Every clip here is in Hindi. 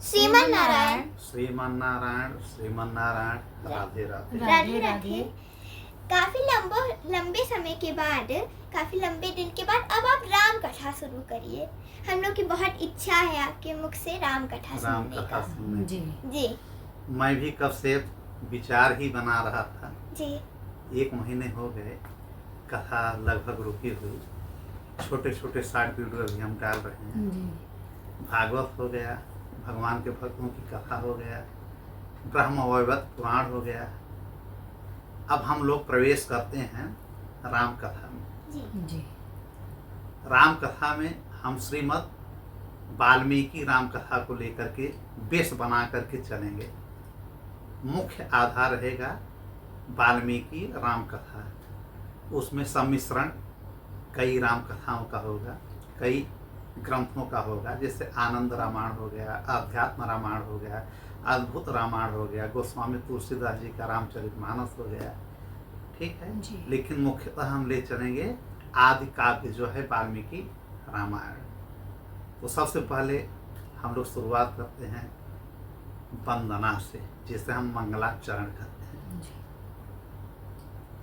श्रीमन नारायण। श्रीमन नारायण श्रीमन नारायण। राधे राधे। राधे राधे। काफी लंबे समय के बाद, काफी लंबे दिन के बाद अब आप राम कथा शुरू करिए। हम लोग की बहुत इच्छा है आपके मुख से राम कथा सुनने का। जी जी। मैं भी कब से विचार ही बना रहा था जी। 1 महीने हो गए, कथा लगभग रुकी हुई। छोटे छोटे शॉर्ट वीडियो अभी हम डाल रहे हैं। भागवत हो गया, भगवान के भक्तों की कथा हो गया, ब्रह्म वैवर्त पुराण हो गया। अब हम लोग प्रवेश करते हैं राम कथा में। जी। राम कथा में हम श्रीमद् वाल्मीकि राम कथा को लेकर के बेस बना करके चलेंगे। मुख्य आधार रहेगा वाल्मीकि राम कथा। उसमें सम्मिश्रण कई राम कथाओं का होगा, कई ग्रंथों का होगा। जैसे आनंद रामायण हो गया, अध्यात्म रामायण हो गया, अद्भुत रामायण हो गया, गोस्वामी तुलसीदास जी का रामचरितमानस हो गया। ठीक है जी। लेकिन मुख्यतः हम ले चलेंगे आदि काव्य जो है वाल्मीकि रामायण। तो सबसे पहले हम लोग शुरुआत करते हैं वंदना से, जिसे हम मंगलाचरण करते हैं।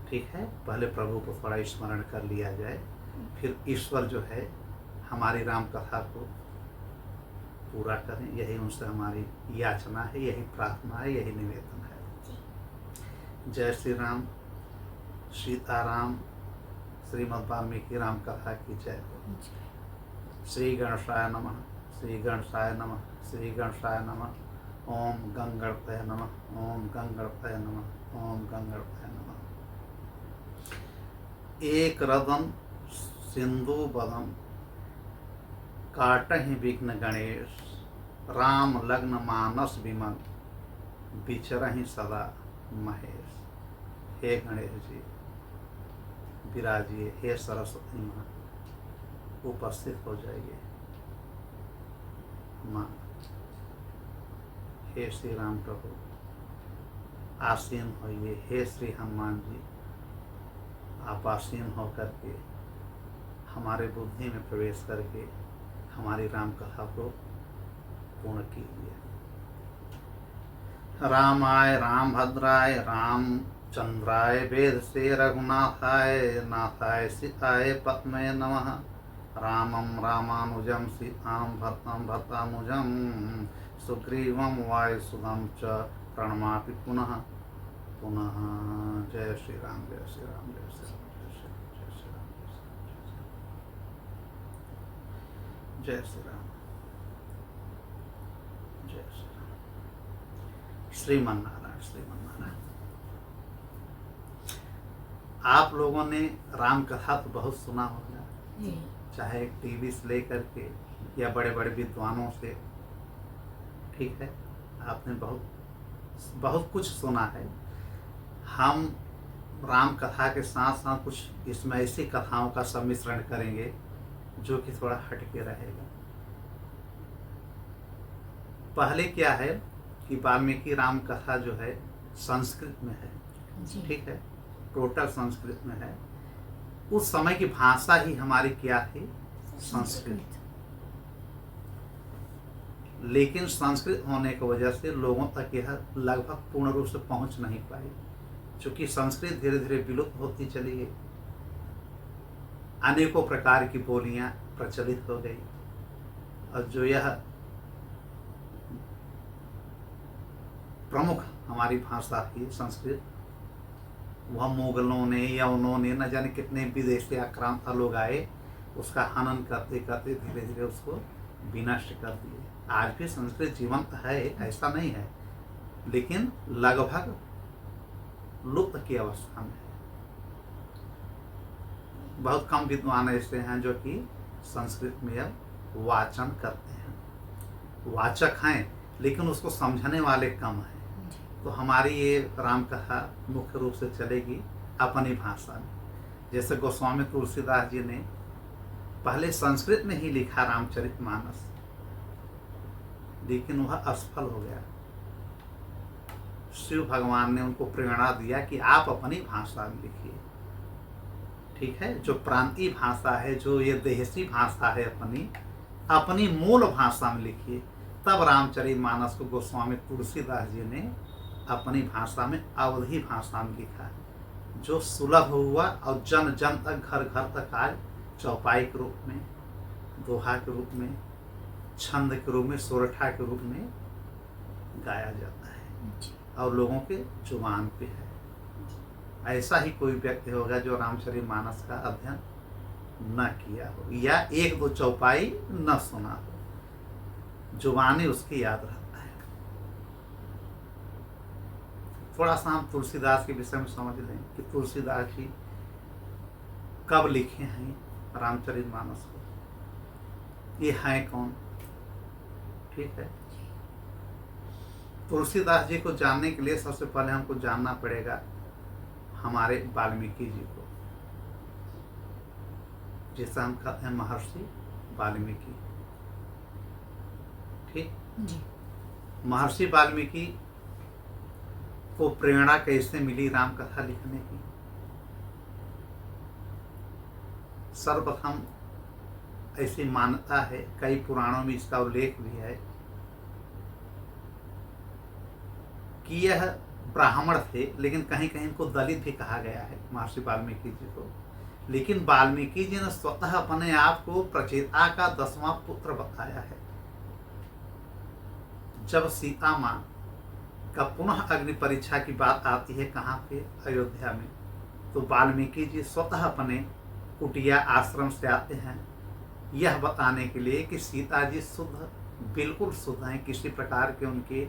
ठीक है, पहले प्रभु को थोड़ा स्मरण कर लिया जाए, फिर ईश्वर जो है हमारी राम कथा को पूरा करें। यही उनसे हमारी याचना है, यही प्रार्थना है, यही निवेदन है। जय श्री राम, सीताराम, श्रीमद् वाल्मीकि राम कथा की जय हो। श्री गणेशाय नमः, श्री गणेशाय नमः, श्री गणेशाय नमः। ओम गंगणपतये नमः, ओम गंगणपतये नमः, ओम गंगणपतये नमः। एक रदन सिंधु बदन काटहि विघ्न गणेश, राम लग्न मानस विमल, विचरहि सदा महेश। हे गणेश जी विराजिए, हे सरस्वती माँ उपस्थित हो जाइए माँ। हे श्री राम प्रभु आसीन होइए। हे श्री हनुमान जी आप आसीन होकर के हमारे बुद्धि में प्रवेश करके हमारी राम कथा को पूर्ण कीजिए। रामाय रामभद्राय रामचंद्राय वेद से रघुनाथाय नाथाय सीताय पद्मये नमः। रामं रामानुजं सीतां भर्तं भर्तानुजं, सुग्रीवं वायुसुतं च प्रणमामि पुनः पुनः। जय श्री राम, जय श्री राम, जय श्री राम, जय श्री राम, जय श्री राम, जय श्री राम, जय श्री राम। श्रीमन नारायण, श्रीमन नारायण। आप लोगों ने राम कथा तो बहुत सुना होगा, चाहे टीवी से लेकर के या बड़े बड़े विद्वानों से। ठीक है, आपने बहुत कुछ सुना है। हम राम कथा के साथ साथ कुछ इसमें ऐसी कथाओं का सम्मिश्रण करेंगे जो कि थोड़ा हटके रहेगा। पहले क्या है कि वाल्मीकि राम कथा जो है संस्कृत में है। ठीक है, टोटल संस्कृत में है। उस समय की भाषा ही हमारी क्या थी? संस्कृत। लेकिन संस्कृत होने की वजह से लोगों तक यह लगभग पूर्ण रूप से पहुंच नहीं पाई, क्योंकि संस्कृत धीरे धीरे विलुप्त होती चली गई। अनेकों प्रकार की बोलियां प्रचलित हो गई, और जो यह प्रमुख हमारी भाषा थी संस्कृत, वह मुगलों ने या उन्होंने न जाने कितने विदेशी आक्रांत लोग आए, उसका हनन करते करते धीरे धीरे उसको विनष्ट कर दिए। आज भी संस्कृत जीवंत है, ऐसा नहीं है, लेकिन लगभग लुप्त की अवस्था में है। बहुत कम विद्वान ऐसे हैं जो कि संस्कृत में अब वाचन करते हैं। वाचक हैं, लेकिन उसको समझने वाले कम हैं। तो हमारी ये राम कथा मुख्य रूप से चलेगी अपनी भाषा में। जैसे गोस्वामी तुलसीदास जी ने पहले संस्कृत में ही लिखा रामचरितमानस, लेकिन वह असफल हो गया। शिव भगवान ने उनको प्रेरणा दिया कि आप अपनी भाषा में लिखिए। ठीक है, जो प्रांतीय भाषा है, जो ये देसी भाषा है, अपनी मूल भाषा में लिखिए। तब रामचरितमानस को गोस्वामी तुलसीदास जी ने अपनी भाषा में, अवधी भाषा में लिखा, जो सुलभ हुआ और जन जन तक, घर घर तक आज चौपाई के रूप में, दोहा के रूप में, छंद के रूप में, सोरठा के रूप में गाया जाता है और लोगों के जुबान पे है। ऐसा ही कोई व्यक्ति होगा जो रामचरितमानस का अध्ययन न किया हो या एक दो चौपाई न सुना हो, जुबानी उसकी याद रहता है। थोड़ा सा हम तुलसीदास के विषय में समझ लें कि तुलसीदास जी कब लिखे हैं रामचरितमानस को, ये हैं कौन। ठीक है, तुलसीदास जी को जानने के लिए सबसे पहले हमको जानना पड़ेगा हमारे वाल्मीकि जी को, जिसे हम कहते हैं महर्षि वाल्मीकि। ठीक, महर्षि वाल्मीकि को प्रेरणा कैसे मिली राम कथा लिखने की। सर्वप्रथम ऐसी मान्यता है, कई पुराणों में इसका उल्लेख भी है कि यह ब्राह्मण थे, लेकिन कहीं कहीं इनको दलित भी कहा गया है महर्षि वाल्मीकि जी को। लेकिन वाल्मीकि जी ने स्वतः अपने आप को प्रचेता का 10वां पुत्र बताया है। जब सीता माँ का पुनः अग्नि परीक्षा की बात आती है, कहाँ पे, अयोध्या में, तो वाल्मीकि जी स्वतः अपने कुटिया आश्रम से आते हैं यह बताने के लिए कि सीता जी शुद्ध, बिल्कुल शुद्ध हैं, किसी प्रकार के उनके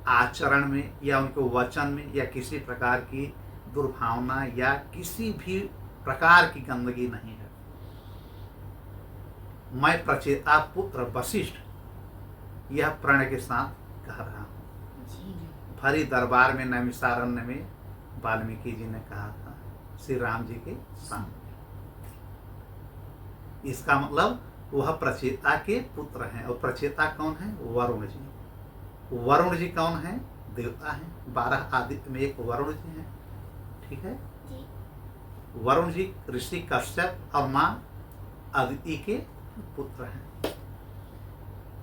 आचरण में या उनके वचन में या किसी प्रकार की दुर्भावना या किसी भी प्रकार की गंदगी नहीं है। मैं प्रचेता पुत्र वशिष्ठ यह प्रण के साथ कह रहा हूँ। भरी दरबार में नैमिषारण्य में वाल्मीकि जी ने कहा था श्री राम जी के सामने। इसका मतलब वह प्रचेता के पुत्र हैं। और प्रचेता कौन है? वरुण जी। वरुण जी कौन है? देवता हैं। 12 आदित्य में एक वरुण जी हैं। ठीक है जी। वरुण जी ऋषि कश्यप और माँ अदिति के पुत्र हैं।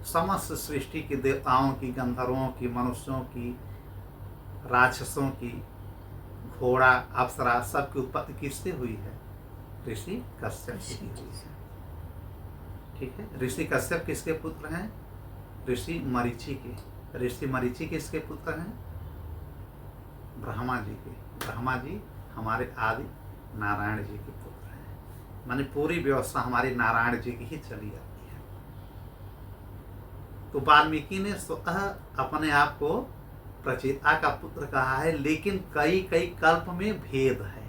समस्त सृष्टि के देवताओं की, गंधर्वों की, मनुष्यों की, राक्षसों की, घोड़ा, अप्सरा, सबकी उत्पत्ति किससे हुई है? ऋषि कश्यप से हुई है। ठीक है, ऋषि कश्यप किसके पुत्र हैं? ऋषि मरीचि के। ऋषि मरीचि किसके पुत्र हैं? ब्रह्मा जी के। ब्रह्मा जी हमारे आदि नारायण जी के पुत्र हैं। माने पूरी व्यवस्था हमारी नारायण जी की ही चली जाती है। तो वाल्मीकि ने स्वतः अपने आप को प्रचेता का पुत्र कहा है, लेकिन कई कई कल्प में भेद है।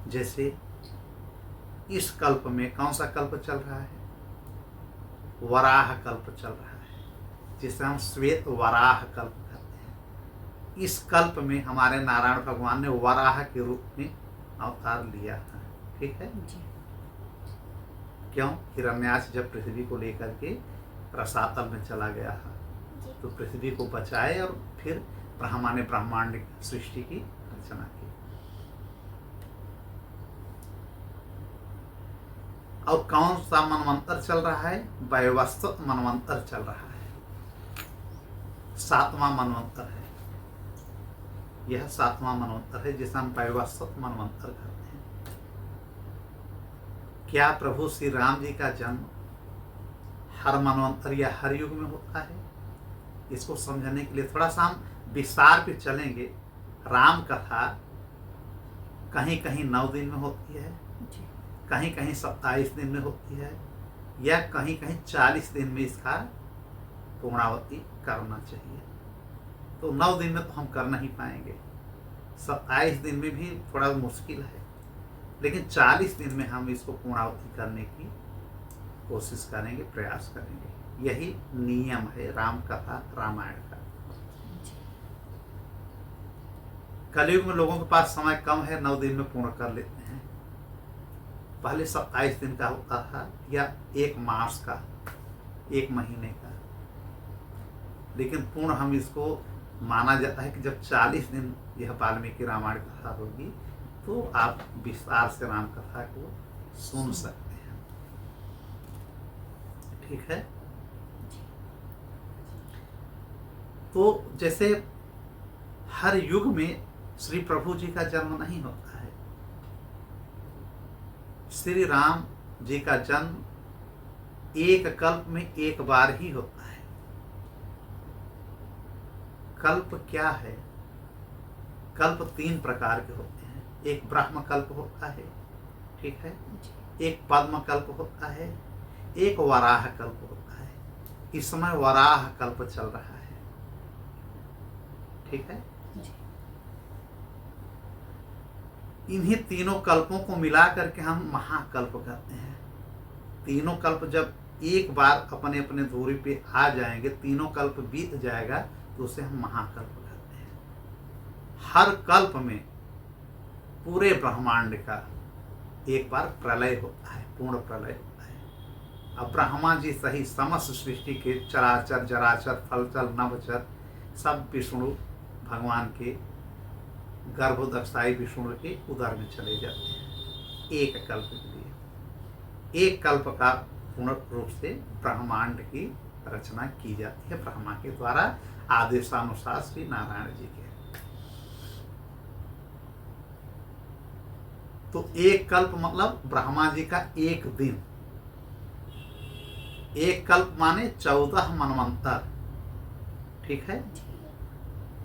जैसे इस कल्प में कौन सा कल्प चल रहा है? वराह कल्प चल रहा है, जिसे हम श्वेत वराह कल्प कहते हैं। इस कल्प में हमारे नारायण भगवान ने वराह के रूप में अवतार लिया था। ठीक है जी। क्यों? हिरण्याक्ष जब पृथ्वी को लेकर के रसातल में चला गया था, तो पृथ्वी को बचाए और फिर ब्रह्मा ने ब्रह्मांड सृष्टि की रचना की। और कौन सा मनवंतर चल रहा है? वैवस्वत मनवंतर चल रहा है। 7वां मनवंतर है यह। 7वां मनवंतर है जिसे हम वैवस्वत मनवंतर कहते हैं। क्या प्रभु श्री राम जी का जन्म हर मनवंतर या हर युग में होता है? इसको समझने के लिए थोड़ा सा हम विस्तार पे चलेंगे। राम कथा कहीं कहीं 9 दिन में होती है, कहीं कहीं 27 दिन में होती है, या कहीं कहीं 40 दिन में इसका पूर्णावती करना चाहिए। तो 9 दिन में तो हम कर नहीं पाएंगे, 27 दिन में भी थोड़ा मुश्किल है, लेकिन 40 दिन में हम इसको पूर्णावती करने की कोशिश करेंगे, प्रयास करेंगे। यही नियम है राम कथा रामायण का। कलयुग में लोगों के पास समय कम है, 9 दिन में पूर्ण कर लेते हैं। पहले 27 दिन का होता था, या 1 मास का, 1 महीने का। लेकिन पूर्ण हम इसको माना जाता है कि जब 40 दिन यह वाल्मीकि रामायण कथा होगी, तो आप विस्तार से राम कथा को सुन सकते हैं। ठीक है। तो जैसे हर युग में श्री प्रभु जी का जन्म नहीं होता है। श्री राम जी का जन्म एक कल्प में एक बार ही होता है। कल्प क्या है? कल्प 3 प्रकार के होते हैं। एक ब्रह्म कल्प होता है, ठीक है, एक पद्म कल्प होता है, एक वराह कल्प होता है। इस समय वराह कल्प चल रहा है, ठीक है। इन्हीं तीनों कल्पों को मिला करके हम महाकल्प कहते हैं। तीनों कल्प जब एक बार अपने अपने धुरी पे आ जाएंगे, तीनों कल्प बीत जाएगा, तो उसे हम महाकल्प कहते हैं। हर कल्प में पूरे ब्रह्मांड का एक बार प्रलय होता है, पूर्ण प्रलय होता है। अब ब्रह्मा जी सही समस्त सृष्टि के चराचर जराचर फलचर नभचर सब विष्णु भगवान के गर्भोदक्षाई विष्णु के उदर में चले जाते हैं एक कल्प के लिए। एक कल्प का पूर्ण रूप से ब्रह्मांड की रचना की जाती है ब्रह्मा के द्वारा, आदेशानुसार श्री नारायण जी के। तो एक कल्प मतलब ब्रह्मा जी का एक दिन। एक कल्प माने 14 मनवंतर, ठीक है।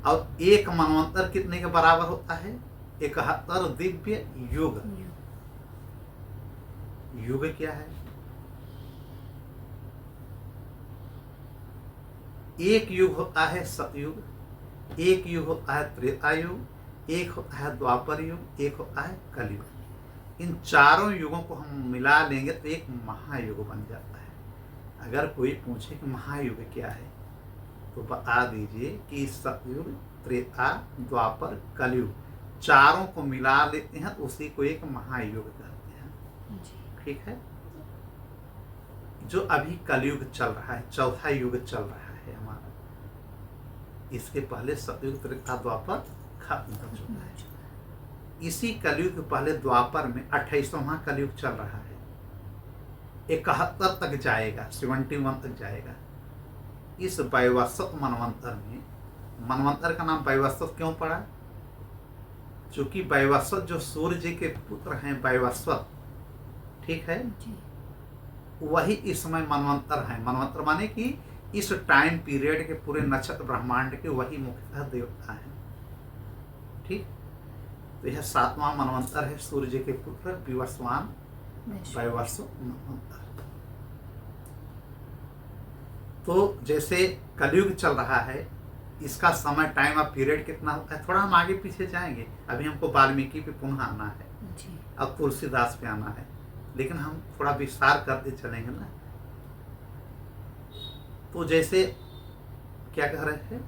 और एक मनवंतर कितने के बराबर होता है? 71 दिव्य युग। युग क्या है? एक युग होता है सतयुग, एक युग होता है त्रेता युग, एक होता है द्वापर युग, एक होता है कलयुग। इन चारों युगों को हम मिला लेंगे तो एक महायुग बन जाता है। अगर कोई पूछे कि महायुग क्या है, तो बता दीजिए कि सतयुग, त्रेता, द्वापर, कलयुग चारों को मिला लेते हैं, उसी को एक महायुग कहते हैं, ठीक है। जो अभी कलयुग चल रहा है, चौथा युग चल रहा है हमारा। इसके पहले सतयुग, त्रेता, द्वापर खत्म हो चुका है। इसी कलयुग के पहले द्वापर में 28वां कलयुग चल रहा है। 71 तक जाएगा, 71 तक जाएगा। इस वैवस्वत मनवंतर में, मनवंतर का नाम वैवस्वत क्यों पड़ा? क्योंकि वैवस्वत जो सूर्य जी के पुत्र हैं, वैवस्वत, ठीक है, वही इस समय मनवंतर है। मनवंतर माने कि इस टाइम पीरियड के पूरे नक्षत्र ब्रह्मांड के वही मुख्यतः देवता है, ठीक। तो यह 7वां मनवंतर है, सूर्य जी के पुत्र विवस्वान वैवस्वत मनवंतर। तो जैसे कलयुग चल रहा है, इसका समय टाइम ऑफ पीरियड कितना होता है? थोड़ा हम आगे पीछे जाएंगे। अभी हमको वाल्मीकि पे पुनः आना है, अब तुलसीदास पे आना है, लेकिन हम थोड़ा विस्तार करते चलेंगे ना। तो जैसे क्या कह रहे थे,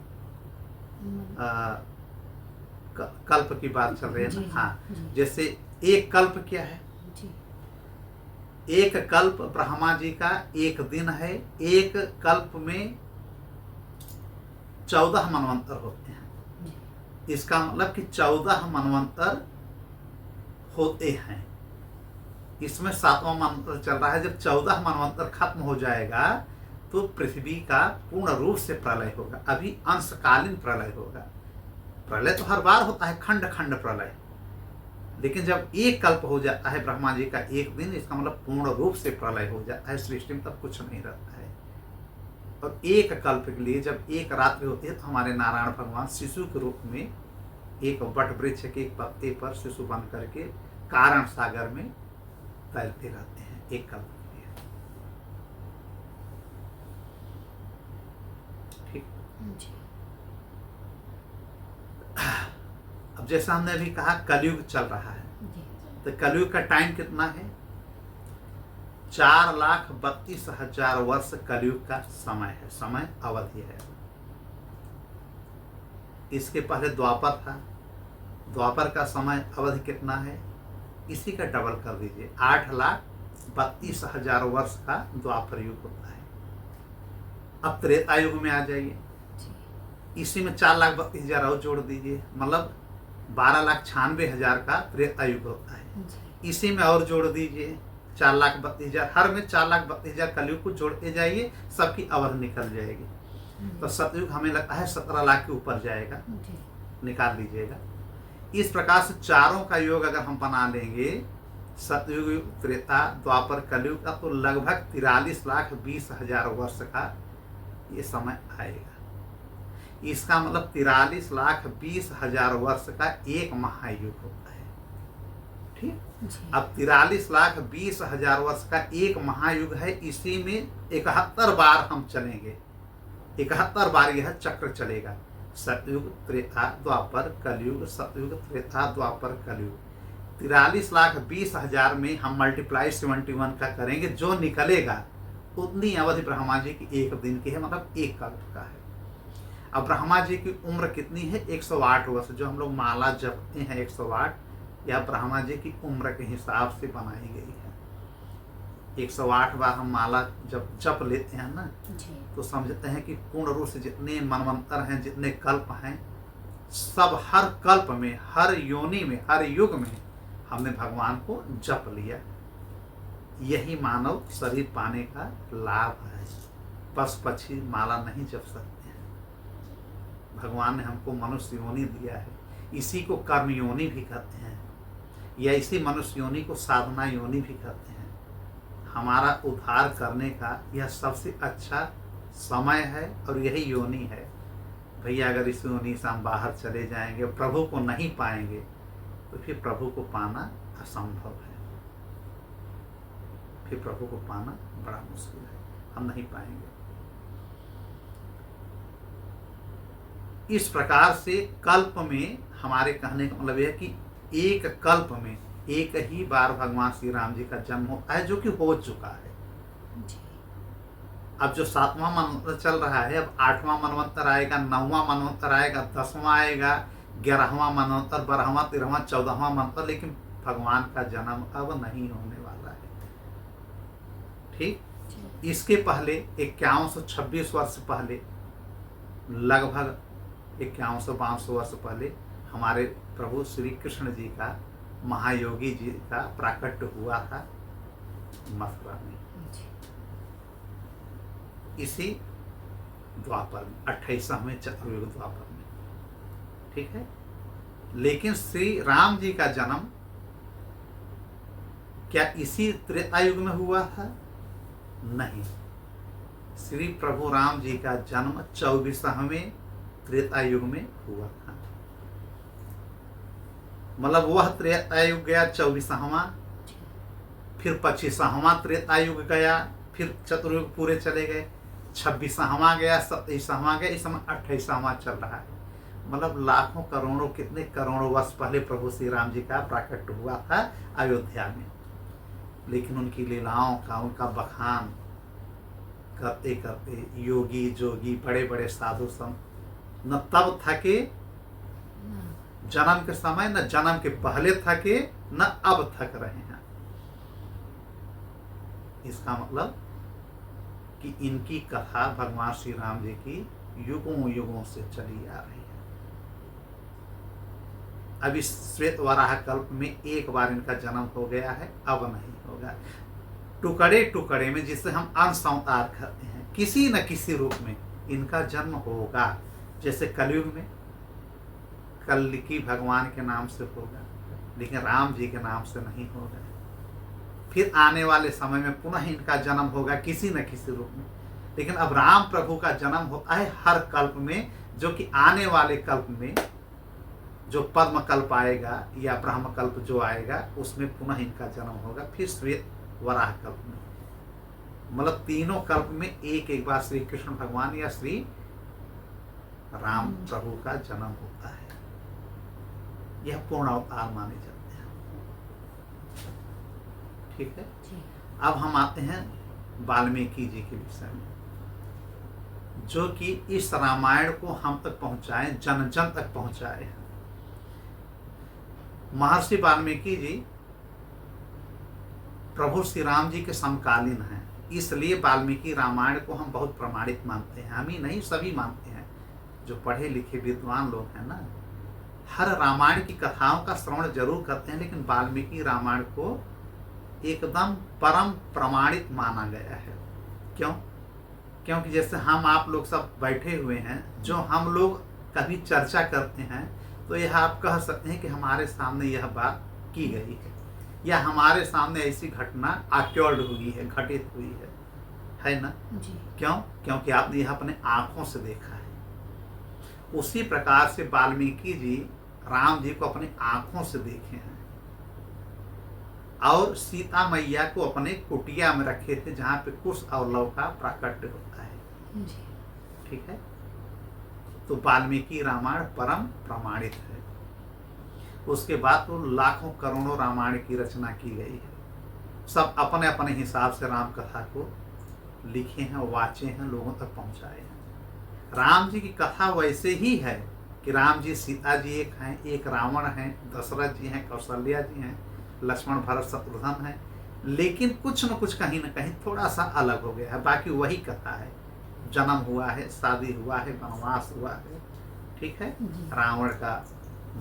कल्प की बात चल रही है ना। हाँ, जैसे एक कल्प क्या है? एक कल्प ब्रह्मा जी का एक दिन है। एक कल्प में 14 मनवंतर होते हैं। इसका मतलब कि 14 मनवंतर होते हैं। इसमें 7वां मनवंतर चल रहा है। जब 14 मनवंतर खत्म हो जाएगा तो पृथ्वी का पूर्ण रूप से प्रलय होगा। अभी अंशकालीन प्रलय होगा। प्रलय तो हर बार होता है, खंड खंड प्रलय, लेकिन जब एक कल्प हो जाता है ब्रह्मा जी का एक दिन, इसका मतलब पूर्ण रूप से प्रलय हो जाता है। सृष्टि में तब कुछ नहीं रहता है। और एक कल्प के लिए जब एक रात्रि होती है, तो हमारे नारायण भगवान शिशु के रूप में एक वट वृक्ष के एक पत्ते पर शिशु बन करके कारण सागर में तैरते रहते हैं एक कल्प के लिए, ठीक। अब जैसा हमने अभी कहा कलयुग चल रहा है, तो कलयुग का टाइम कितना है? 4,32,000 वर्ष कलयुग का समय है, समय अवधि है। इसके पहले द्वापर था। द्वापर का समय अवधि कितना है? इसी का डबल कर दीजिए, 8,32,000 वर्ष का द्वापर युग होता है। अब त्रेता युग में आ जाइए, इसी में 4,32,000 और जोड़ दीजिए, मतलब 12,96,000 का त्रेता युग होता है। इसी में और जोड़ दीजिए 4,32,000, हर में 4,32,000 कलयुग को जोड़ते जाइए, सबकी अवधि निकल जाएगी। तो सतयुग हमें लगता है 17 लाख के ऊपर जाएगा, निकाल लीजिएगा। इस प्रकार से चारों का योग अगर हम बना लेंगे, सतयुग, त्रेता, द्वापर, कलयुग का, तो लगभग 43,20,000 वर्ष का ये समय आएगा। इसका मतलब 43,20,000 वर्ष का एक महायुग होता है। ठीक, अब 43,20,000 वर्ष का एक महायुग है। इसी में 71 बार हम चलेंगे, 71 बार यह चक्र चलेगा। सतयुग, त्रेता, द्वापर, कलयुग, सतयुग, त्रेता, द्वापर, कलयुग। 43,20,000 में हम मल्टीप्लाई 71 का करेंगे, जो निकलेगा उतनी अवधि ब्रह्मा जी की एक दिन की है, मतलब एक कल्प का है। अब ब्रह्मा जी की उम्र कितनी है? 108 वर्ष। जो हम लोग माला जपते हैं 108, यह ब्रह्मा जी की उम्र के हिसाब से बनाई गई है। 108 बार हम माला जब जप लेते हैं ना, तो समझते हैं कि पूर्ण रूप से जितने मनवंतर हैं, जितने कल्प हैं, सब हर कल्प में, हर योनि में, हर युग में हमने भगवान को जप लिया। यही मानव शरीर पाने का लाभ है। पशु पक्षी माला नहीं जप सकते हैं। भगवान ने हमको मनुष्य योनि दिया है, इसी को कर्म योनि भी कहते हैं, या इसी मनुष्य योनि को साधना योनि भी कहते हैं। हमारा उद्धार करने का यह सबसे अच्छा समय है और यही योनि है। भैया अगर इस योनि से हम बाहर चले जाएंगे, प्रभु को नहीं पाएंगे, तो फिर प्रभु को पाना असंभव है। फिर प्रभु को पाना बड़ा मुश्किल है, हम नहीं पाएंगे। इस प्रकार से कल्प में, हमारे कहने का मतलब यह है कि एक कल्प में एक ही बार भगवान श्री राम जी का जन्म होता है, जो कि हो चुका है। अब जो 7वां मनवंतर चल रहा है, अब 8वां मनवंतर आएगा, 9वां मनवंतर आएगा, 10वां आएगा, 11वां मनवंतर, 12वां, 13वां, 14वां मनवंतर, लेकिन भगवान का जन्म अब नहीं होने वाला है। ठीक, इसके पहले 5126 वर्ष पहले, लगभग 5100-5200 वर्ष पहले, हमारे प्रभु श्री कृष्ण जी का, महायोगी जी का प्राकट्य हुआ था मथुरा में, इसी द्वापर में, 28वें चतुर्युग द्वापर में। ठीक है, लेकिन श्री राम जी का जन्म क्या इसी त्रेता युग में हुआ था? नहीं, श्री प्रभु राम जी का जन्म 24वें त्रेता युग में हुआ था। मतलब वह त्रेता युग गया 24वां, फिर 25वां त्रेता युग गया, फिर चतुर्युग पूरे चले गए, 26वां गया, 27वां गया, इस समय 28वां चल रहा है। मतलब लाखों करोड़ों, कितने करोड़ों वर्ष पहले प्रभु श्री राम जी का प्राकट्य हुआ था अयोध्या में। लेकिन उनकी लीलाओं का, उनका बखान करते करते योगी जोगी, बड़े बड़े साधु संत न तब थके जन्म के समय, न जन्म के पहले थके, न अब थक रहे हैं। इसका मतलब कि इनकी कथा भगवान श्री राम जी की युगों युगों से चली आ रही है। अब इस श्वेत वराह कल्प में एक बार इनका जन्म हो गया है, अब नहीं होगा। टुकड़े टुकड़े में, जिसे हम अंश अवतार कहते हैं, किसी न किसी रूप में इनका जन्म होगा। जैसे कलयुग में कल्की भगवान के नाम से होगा, लेकिन राम जी के नाम से नहीं होगा। फिर आने वाले समय में पुनः इनका जन्म होगा किसी न किसी रूप में। लेकिन अब राम प्रभु का जन्म होता है हर कल्प में, जो कि आने वाले कल्प में, जो पद्म कल्प आएगा या ब्रह्म कल्प जो आएगा, उसमें पुनः इनका जन्म होगा, फिर श्वेत वराह कल्प में। मतलब तीनों कल्प में एक एक बार श्री कृष्ण भगवान या श्री राम प्रभु का जन्म होता है। यह पूर्ण अवतार माने जाते हैं। ठीक है, अब हम आते हैं वाल्मीकि जी के विषय में, जो कि इस रामायण को हम तक पहुंचाए, जन जन तक पहुंचाए हैं। महर्षि वाल्मीकि जी प्रभु श्री राम जी के समकालीन हैं, इसलिए वाल्मीकि रामायण को हम बहुत प्रमाणित मानते हैं। हम ही नहीं, सभी मानते हैं। जो पढ़े लिखे विद्वान लोग हैं ना, हर रामायण की कथाओं का श्रवण जरूर करते हैं, लेकिन वाल्मीकि रामायण को एकदम परम प्रमाणित माना गया है। क्यों? क्योंकि जैसे हम आप लोग सब बैठे हुए हैं, जो हम लोग कभी चर्चा करते हैं तो यह आप कह सकते हैं कि हमारे सामने यह बात की गई है, या हमारे सामने ऐसी घटना ऑक्योर्ड हुई है, घटित हुई है ना जी। क्यों? क्योंकि आपने यह अपने आंखों से देखा है। उसी प्रकार से वाल्मीकि जी राम जी को अपनी आंखों से देखे हैं और सीता मैया को अपने कुटिया में रखे थे, जहां पे कुश और लव का प्राकट्य होता है। जी। ठीक है, तो वाल्मीकि रामायण परम प्रमाणित है। उसके बाद तो लाखों करोड़ों रामायण की रचना की गई है, सब अपने अपने हिसाब से राम कथा को लिखे हैं, वाचे हैं, लोगों तक पहुंचाए हैं। राम जी की कथा वैसे ही है कि राम जी सीता जी एक हैं, एक रावण हैं, दशरथ जी हैं, कौशल्या जी हैं, लक्ष्मण भरत शत्रुघ्न हैं, लेकिन कुछ न कुछ कहीं न कहीं थोड़ा सा अलग हो गया है। बाकी वही कथा है, जन्म हुआ है, शादी हुआ है, वनवास हुआ है, ठीक है, रावण का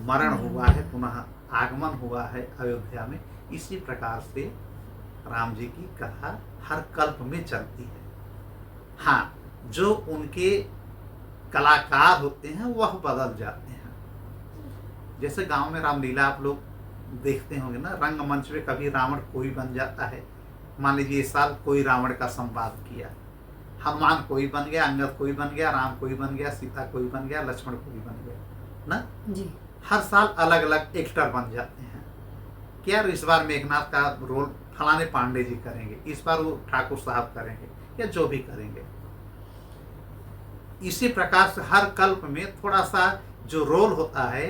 मरण हुआ है, पुनः आगमन हुआ है अयोध्या में। इसी प्रकार से राम जी की कथा हर कल्प में चलती है। हाँ, जो उनके कलाकार होते हैं वह बदल जाते हैं। जैसे गांव में रामलीला आप लोग देखते होंगे ना, रंगमंच में कभी रावण कोई बन जाता है। मान लीजिए इस साल कोई रावण का संवाद किया, हनुमान कोई बन गया, अंगद कोई बन गया, राम कोई बन गया, सीता कोई बन गया, लक्ष्मण कोई बन गया ना जी। हर साल अलग अलग एक्टर बन जाते हैं। क्या इस बार मेघनाथ का रोल फलाने पांडे जी करेंगे, इस बार वो ठाकुर साहब करेंगे, या जो भी करेंगे। इसी प्रकार से हर कल्प में थोड़ा सा जो रोल होता है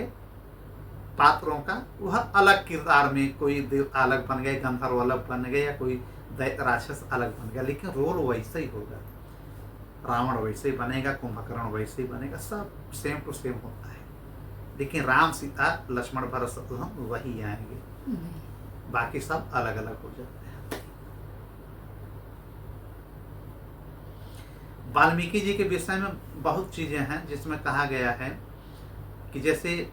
पात्रों का, वह अलग किरदार में, कोई देव अलग बन गए, गंधर्व अलग बन गए, या कोई दैत्य राक्षस अलग बन गया, लेकिन रोल वैसे ही होगा। रावण वैसे ही बनेगा, कुंभकर्ण वैसे ही बनेगा, सब सेम टू सेम होता है। लेकिन राम सीता लक्ष्मण भरत शत्रुघ्न वही आएंगे, बाकी सब अलग अलग हो जाते हैं। वाल्मीकि जी के विषय में बहुत चीजें हैं जिसमें कहा गया है कि जैसे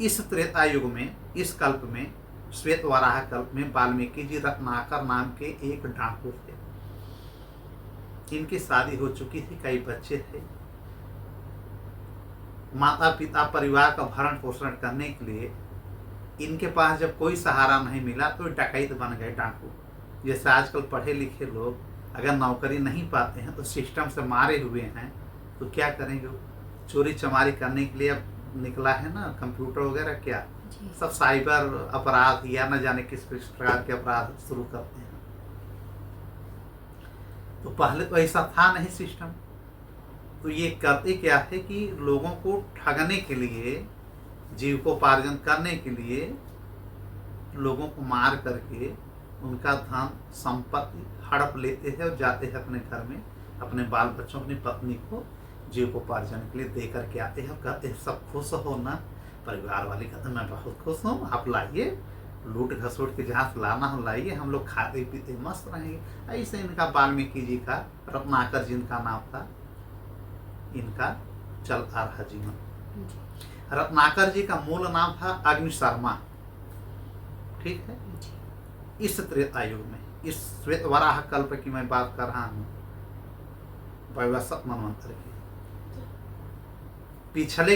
इस त्रेता युग में, इस कल्प में, श्वेत वराह कल्प में वाल्मीकि जी रत्नाकर नाम के एक डाकू थे। इनकी शादी हो चुकी थी, कई बच्चे थे। माता पिता परिवार का भरण पोषण करने के लिए इनके पास जब कोई सहारा नहीं मिला तो डकैत बन गए, डाकू। जैसे आजकल पढ़े लिखे लोग अगर नौकरी नहीं पाते हैं तो सिस्टम से मारे हुए हैं, तो क्या करेंगे? चोरी चमारी करने के लिए अब निकला है ना कंप्यूटर वगैरह, क्या सब साइबर अपराध या न जाने किस प्रकार के अपराध शुरू करते हैं। तो पहले तो ऐसा था नहीं सिस्टम, तो ये करते क्या है कि लोगों को ठगने के लिए, जीविकोपार्जन करने के लिए लोगों को मार करके उनका धन संपत्ति हड़प लेते हैं और जाते हैं अपने घर में, अपने बाल बच्चों, अपनी पत्नी को जीविकोपार्जन के लिए दे करके आते हैं। कहते हैं सब खुश हो ना, परिवार वाले कहते हैं मैं बहुत खुश हूँ, आप लाइए, लूट घसोट के जहाँ से लाना हो लाइए, हम लोग खाते पीते मस्त रहेंगे। ऐसे इनका वाल्मीकि जी का, रत्नाकर जिनका नाम था, इनका चलता रहा जीवन। रत्नाकर जी का मूल नाम था अग्नि शर्मा, ठीक है। इस त्रेता युग में, इस श्वेत वराह कल्प की मैं बात कर रहा हूँ, वैवस्वत मनवंतर की। पिछले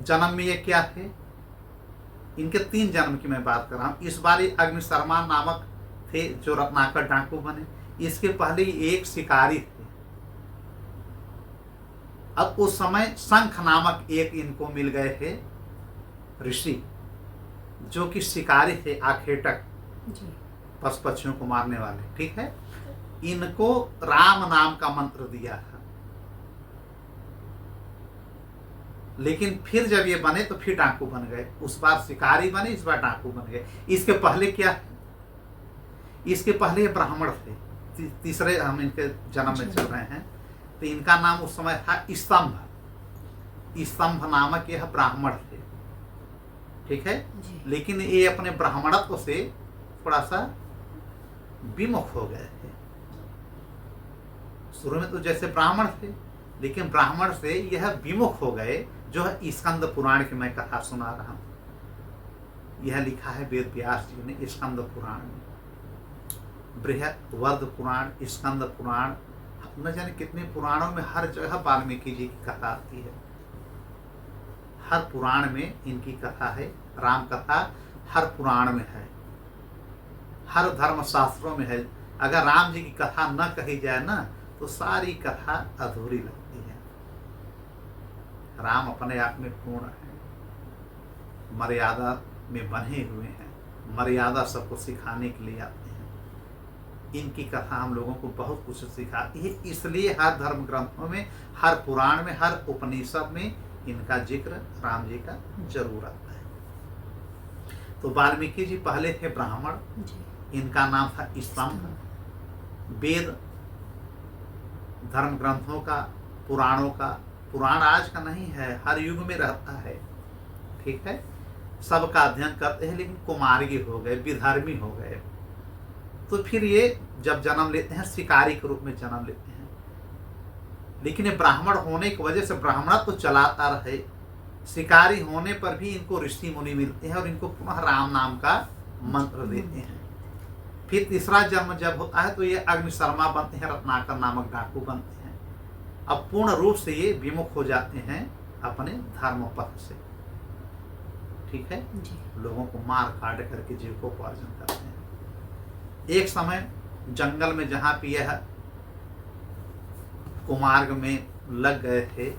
जन्म में ये क्या थे, इनके 3 जन्म की मैं बात कर रहा हूँ। इस बार अग्नि शर्मा नामक थे जो रत्नाकर डाकू बने। इसके पहले एक शिकारी थे। अब उस समय शंख नामक एक इनको मिल गए थे ऋषि, जो कि शिकारी थे, आखेटक, पशु पक्षियों को मारने वाले, ठीक है। इनको राम नाम का मंत्र दिया था, लेकिन फिर जब ये बने तो फिर डाकू बन गए। उस बार शिकारी बने, इस बार डाकू बन गए। इसके पहले क्या है, इसके पहले ये ब्राह्मण थे। तीसरे हम इनके जन्म में चल रहे हैं। तो इनका नाम उस समय था स्तंभ। स्तंभ नामक यह ब्राह्मण थे, ठीक है। लेकिन ये अपने ब्राह्मणत्व से थोड़ा सा विमुख हो गए थे। शुरू में तो जैसे ब्राह्मण थे, लेकिन ब्राह्मण से यह विमुख हो गए, जो है स्कंद पुराण की मैं कथा सुना रहा हूं। यह लिखा है वेद व्यास जी ने स्कंद पुराण में। बृहत, वर्ध पुराण, स्कंद पुराण, न जाने कितने पुराणों में हर जगह वाल्मीकि जी की कथा आती है, हर पुराण में इनकी कथा है। राम कथा हर पुराण में है, हर धर्म शास्त्रों में है। अगर राम जी की कथा न कही जाए ना तो सारी कथा अधूरी लगती है। राम अपने आप में पूर्ण है, मर्यादा में बंधे हुए हैं, मर्यादा सबको सिखाने के लिए आते हैं। इनकी कथा हम लोगों को बहुत कुछ सिखाती है, इसलिए हर धर्म ग्रंथों में, हर पुराण में, हर उपनिषद में इनका जिक्र राम जी का जरूर आता है। तो वाल्मीकि जी पहले थे ब्राह्मण, इनका नाम था स्तंभ। वेद धर्म ग्रंथों का, पुराणों का, पुराण आज का नहीं है, हर युग में रहता है, ठीक है। सबका अध्ययन करते हैं, लेकिन कुमार्गी हो गए, विधर्मी हो गए। तो फिर ये जब जन्म लेते हैं शिकारी के रूप में जन्म लेते हैं, लेकिन ये ब्राह्मण होने की वजह से ब्राह्मणत्व तो चलाता रहे, शिकारी होने पर भी इनको ऋषि मुनि मिलते हैं और इनको पुनः राम नाम का मंत्र देते हैं। फिर तीसरा जन्म जब होता है तो ये अग्निशर्मा बनते हैं, रत्नाकर नामक डाकू बनते हैं। अब पूर्ण रूप से ये विमुख हो जाते हैं अपने धर्म पथ से, ठीक है। लोगों को मार काट करके जीविकोपार्जन करते हैं। एक समय जंगल में जहाँ पे यह कुमार्ग में लग गए थे,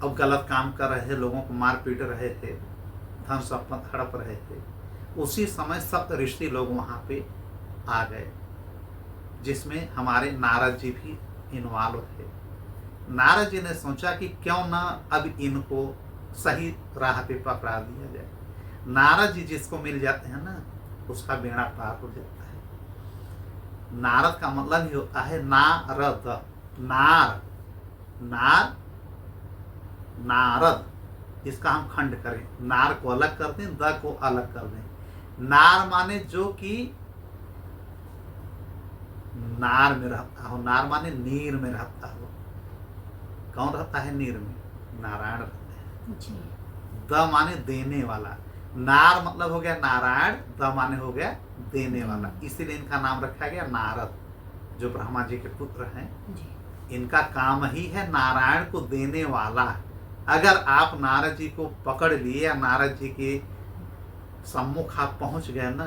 अब गलत काम कर रहे थे, लोगों को मार पीट रहे थे, धन संपत्ति हड़प रहे थे, उसी समय सप्त ऋषि लोग वहाँ पे आ गए, जिसमें हमारे नारद जी भी इन्वॉल्व थे। नारद जी ने सोचा कि क्यों ना अब इनको सही राह पे पकड़ा दिया जाए। नारद जी जिसको मिल जाते हैं ना उसका बेड़ा पार हो जाता है। नारद का मतलब ही होता है नारद, नार, नार, नारद। इसका हम खंड करें, नार को अलग कर दें, द को अलग कर दें। नार माने जो कि नार में रहता हो, नार माने नीर में रहता हो। कौन रहता है नीर में? नारायण रहते हैं। द माने देने वाला, नार मतलब हो गया नारायण, द माने हो गया देने वाला, इसीलिए इनका नाम रखा गया नारद, जो ब्रह्मा जी के पुत्र हैं। इनका काम ही है नारायण को देने वाला। अगर आप नारद जी को पकड़ लिए या नारद जी के सम्मुख आप पहुंच गए ना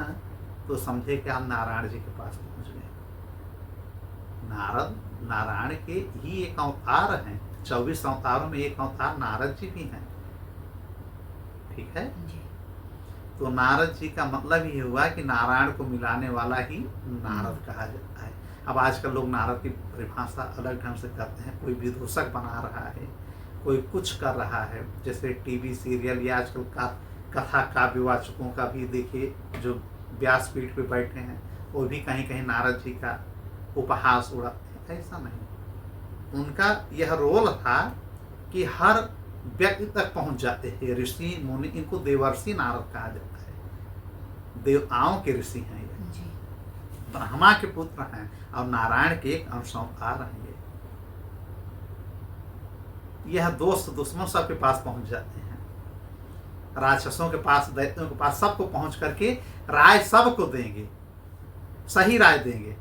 तो समझे कि आप नारायण जी के पास पहुंच गए। नारद नारायण के ही एक अवतार हैं, 24 अवतारों में एक अवतार नारद जी भी हैं, ठीक है। तो नारद जी का मतलब ये हुआ कि नारायण को मिलाने वाला ही नारद कहा जाता है। अब आजकल लोग नारद की परिभाषा अलग ढंग से करते हैं, कोई विदूषक बना रहा है, कोई कुछ कर रहा है, जैसे टीवी सीरियल या आजकल का कथा काव्यवाचकों का भी देखिए जो व्यासपीठ पे बैठे हैं वो भी कहीं कहीं नारद जी का उपहास उड़ाते हैं। ऐसा नहीं, उनका यह रोल था कि हर व्यक्ति तक पहुंच जाते हैं। ऋषि मुनि, इनको देवर्षि नारद कहा जाता है, देवताओं के ऋषि हैं ये, ब्रह्मा के पुत्र हैं और नारायण के एक अंश अवतार हैं ये। यह दोस्त दुश्मन सबके पास पहुंच जाते हैं, राक्षसों के पास, दैत्यों के पास, सबको पहुंच करके राय सबको देंगे, सही राय देंगे।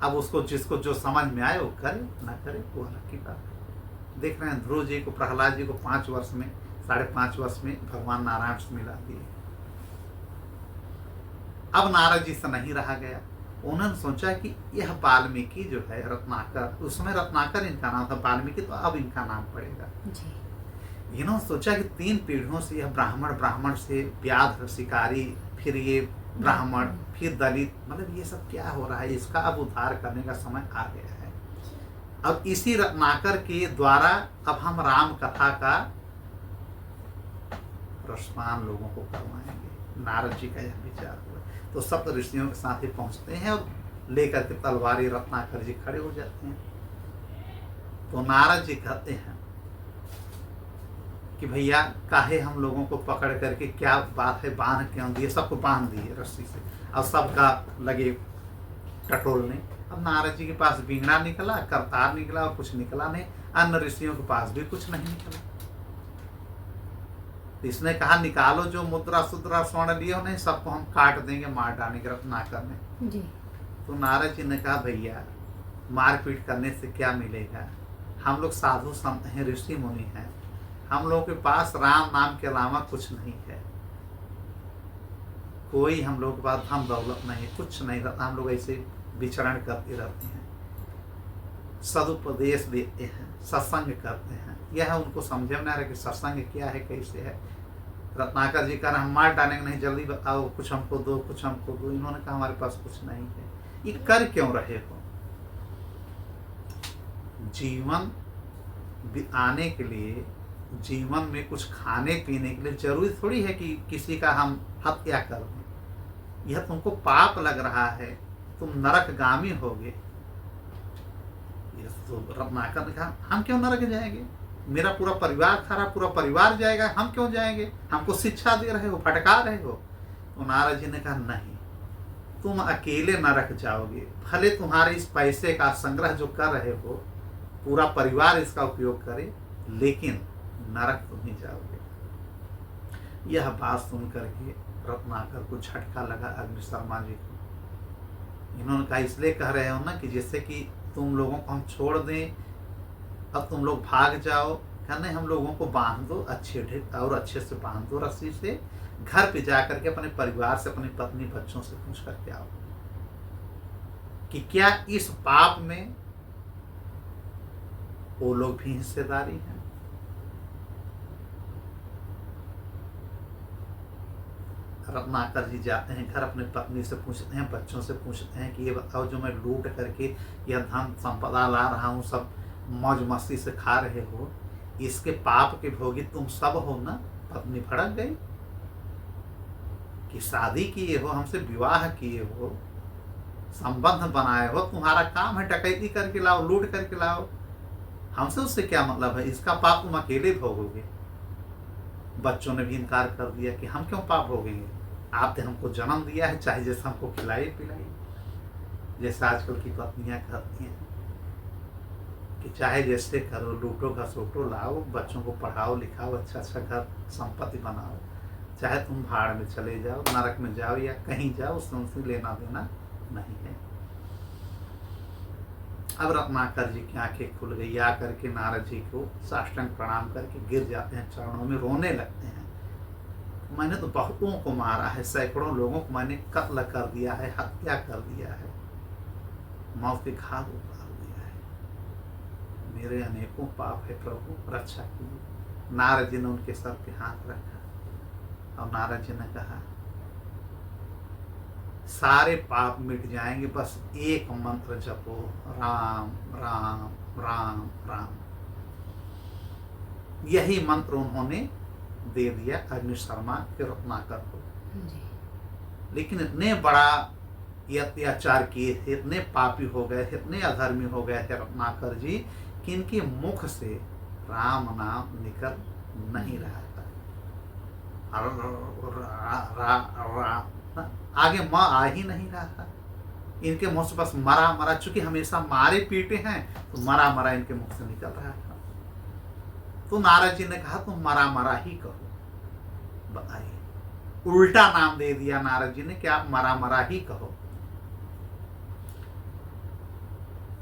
अब उसको जिसको जो समझ में आए वो करे, ना करे वो अलग की बात है। देख रहे हैं ध्रुव जी को, प्रहलाद जी को 5 वर्ष में, 5.5 वर्ष में भगवान नारायण से मिला दिए। अब नारद जी से नहीं रहा गया, उन्होंने सोचा कि यह वाल्मीकि जो है रत्नाकर, उस समय रत्नाकर इनका नाम था, वाल्मीकि तो अब इनका नाम पड़ेगा। इन्होंने सोचा कि 3 पीढ़ियों से यह ब्राह्मण से व्याध शिकारी, फिर ये ब्राह्मण, फिर दलित, मतलब ये सब क्या हो रहा है, इसका अब उद्धार करने का समय आ गया है। अब इसी रत्नाकर के द्वारा अब हम राम कथा का रसपान लोगों को करवाएंगे। नारद जी का यह विचार हुआ, तो सप्त ऋषियों के साथ ही पहुंचते हैं और लेकर के तलवारी रत्नाकर जी खड़े हो जाते हैं। तो नारद जी कहते हैं कि भैया काहे हम लोगों को पकड़ करके, क्या बात है, बांध क्यों दिए, सबको बांध दिए रस्सी से और सबका लगे टटोलने। अब नारद जी के पास बींगड़ा निकला, करतार निकला और कुछ निकला नहीं, अन्य ऋषियों के पास भी कुछ नहीं निकला। इसने कहा निकालो जो मुद्रा सुद्रा स्वर्ण लिए उन्हें, सबको हम काट देंगे, मार डालेंगे रत्नाकर ने। तो नारद जी ने कहा भैया मारपीट करने से क्या मिलेगा? हम लोग साधु संत हैं, ऋषि मुनि हैं, हम लोगों के पास राम नाम के अलावा कुछ नहीं है। कोई हम लोग के पास धन दौलत नहीं, कुछ नहीं रहता। हम लोग ऐसे विचरण करते रहते हैं, सदुपदेश देते हैं, सत्संग करते हैं। यह उनको समझ में आ रहा है कि सत्संग क्या है, कैसे है। रत्नाकर जी कह रहे हम मार डालेंगे, नहीं जल्दी बताओ, कुछ हमको दो, कुछ हमको दो। इन्होंने कहा हमारे पास कुछ नहीं है। ये कर क्यों रहे हो? जीवन आने के लिए, जीवन में कुछ खाने पीने के लिए जरूरी थोड़ी है कि किसी का हम हत्या कर दें। यह तुमको पाप लग रहा है, तुम नरकगामी होगे। तो रत्नाकर ने कहा हम क्यों नरक जाएंगे? मेरा पूरा परिवार था, पूरा परिवार जाएगा, हम क्यों जाएंगे? हमको शिक्षा दे रहे हो, फटका रहे हो। तो नारद जी ने कहा नहीं, तुम अकेले नरक जाओगे। भले तुम्हारे इस पैसे का संग्रह जो कर रहे हो, पूरा परिवार इसका उपयोग करे, लेकिन नरक तुम ही जाओगे। यह बात सुन करके रत्नाकर को झटका लगा, अग्निशर्मा जी को। इन्होंने कहा इसलिए कह रहे हो ना कि जैसे कि तुम लोगों को हम छोड़ दें, अब तुम लोग भाग जाओ। कहने हम लोगों को बांध दो, अच्छे से बांध दो रस्सी से, घर पे जा करके अपने परिवार से, अपनी पत्नी बच्चों से पूछ करके आओ कि क्या इस पाप में वो लोग भी हिस्सेदारी हैं। रत्नाकर जी जाते हैं घर, अपने पत्नी से पूछते हैं, बच्चों से पूछते हैं कि ये बताओ जो मैं लूट करके यह धन संपदा ला रहा हूँ, सब मौज मस्ती से खा रहे हो, इसके पाप के भोगी तुम सब हो ना? पत्नी भड़क गई कि शादी किए हो, हमसे विवाह किए हो, संबंध बनाए हो, तुम्हारा काम है डकैती करके लाओ, लूट करके लाओ, हमसे उससे क्या मतलब है? इसका पाप तुम अकेले भोगोगे। बच्चों ने भी इनकार कर दिया कि हम क्यों पाप भोगेंगे, आपने हमको जन्म दिया है, चाहे जैसे हमको खिलाइए पिलाइए। जैसे आजकल की पत्नियां कहती हैं कि चाहे जैसे करो, लूटो घसोटो, लाओ, बच्चों को पढ़ाओ लिखाओ, अच्छा अच्छा घर संपत्ति बनाओ, चाहे तुम भाड़ में चले जाओ, नरक में जाओ या कहीं जाओ, उससे उनसे लेना देना नहीं है। अब रत्नाकर जी की आंखें खुल गई, आकर के नारद जी को साष्टांग प्रणाम करके गिर जाते हैं चरणों में, रोने लगते हैं। मैंने तो बहुतों को मारा है, सैकड़ों लोगों को मैंने कत्ल कर दिया है, हत्या कर दिया है, मौत के घाट उतार दिया है, मेरे अनेकों पाप है, प्रभु रक्षा कीजिए। नारद जी ने उनके सर पे हाथ रखा और नारद जी ने कहा सारे पाप मिट जाएंगे, बस एक मंत्र जपो, राम राम राम राम। यही मंत्र उन्होंने दे दिया अग्निशर्मा के रत्नाकर को। लेकिन इतने बड़ा ये अत्याचार किए थे, इतने पापी हो गए थे, इतने अधर्मी हो गए थे रत्नाकर जी कि इनके मुख से राम नाम निकल नहीं रहा था। आगे माँ आ ही नहीं रहा था इनके मुंह से, बस मरा मरा, चूंकि हमेशा मारे पीटे हैं तो मरा मरा इनके मुख से निकल रहा था। तो नारद जी ने कहा तुम मरा मरा ही कहो। बताइए, उल्टा नाम दे दिया नारद जी ने कि आप मरा मरा ही कहो।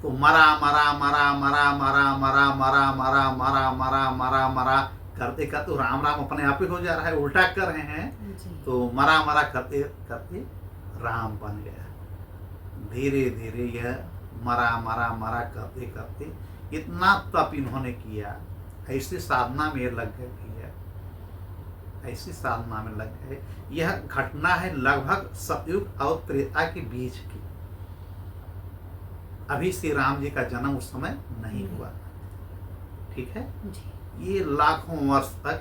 तो मरा मरा मरा मरा मरा मरा मरा मरा मरा मरा मरा मरा करते करते तो राम राम अपने आप ही हो जा रहा है, उल्टा कर रहे हैं। तो मरा मरा करते करते राम बन गया। धीरे धीरे यह मरा मरा मरा करते करते इतना तप इन्होंने किया, ऐसी साधना में लग गए भैया, ऐसी साधना में लग गए। यह घटना है लगभग सतयुग और त्रेता के बीच की। अभी श्री राम जी का जन्म उस समय नहीं हुआ, ठीक है। ये लाखों वर्ष तक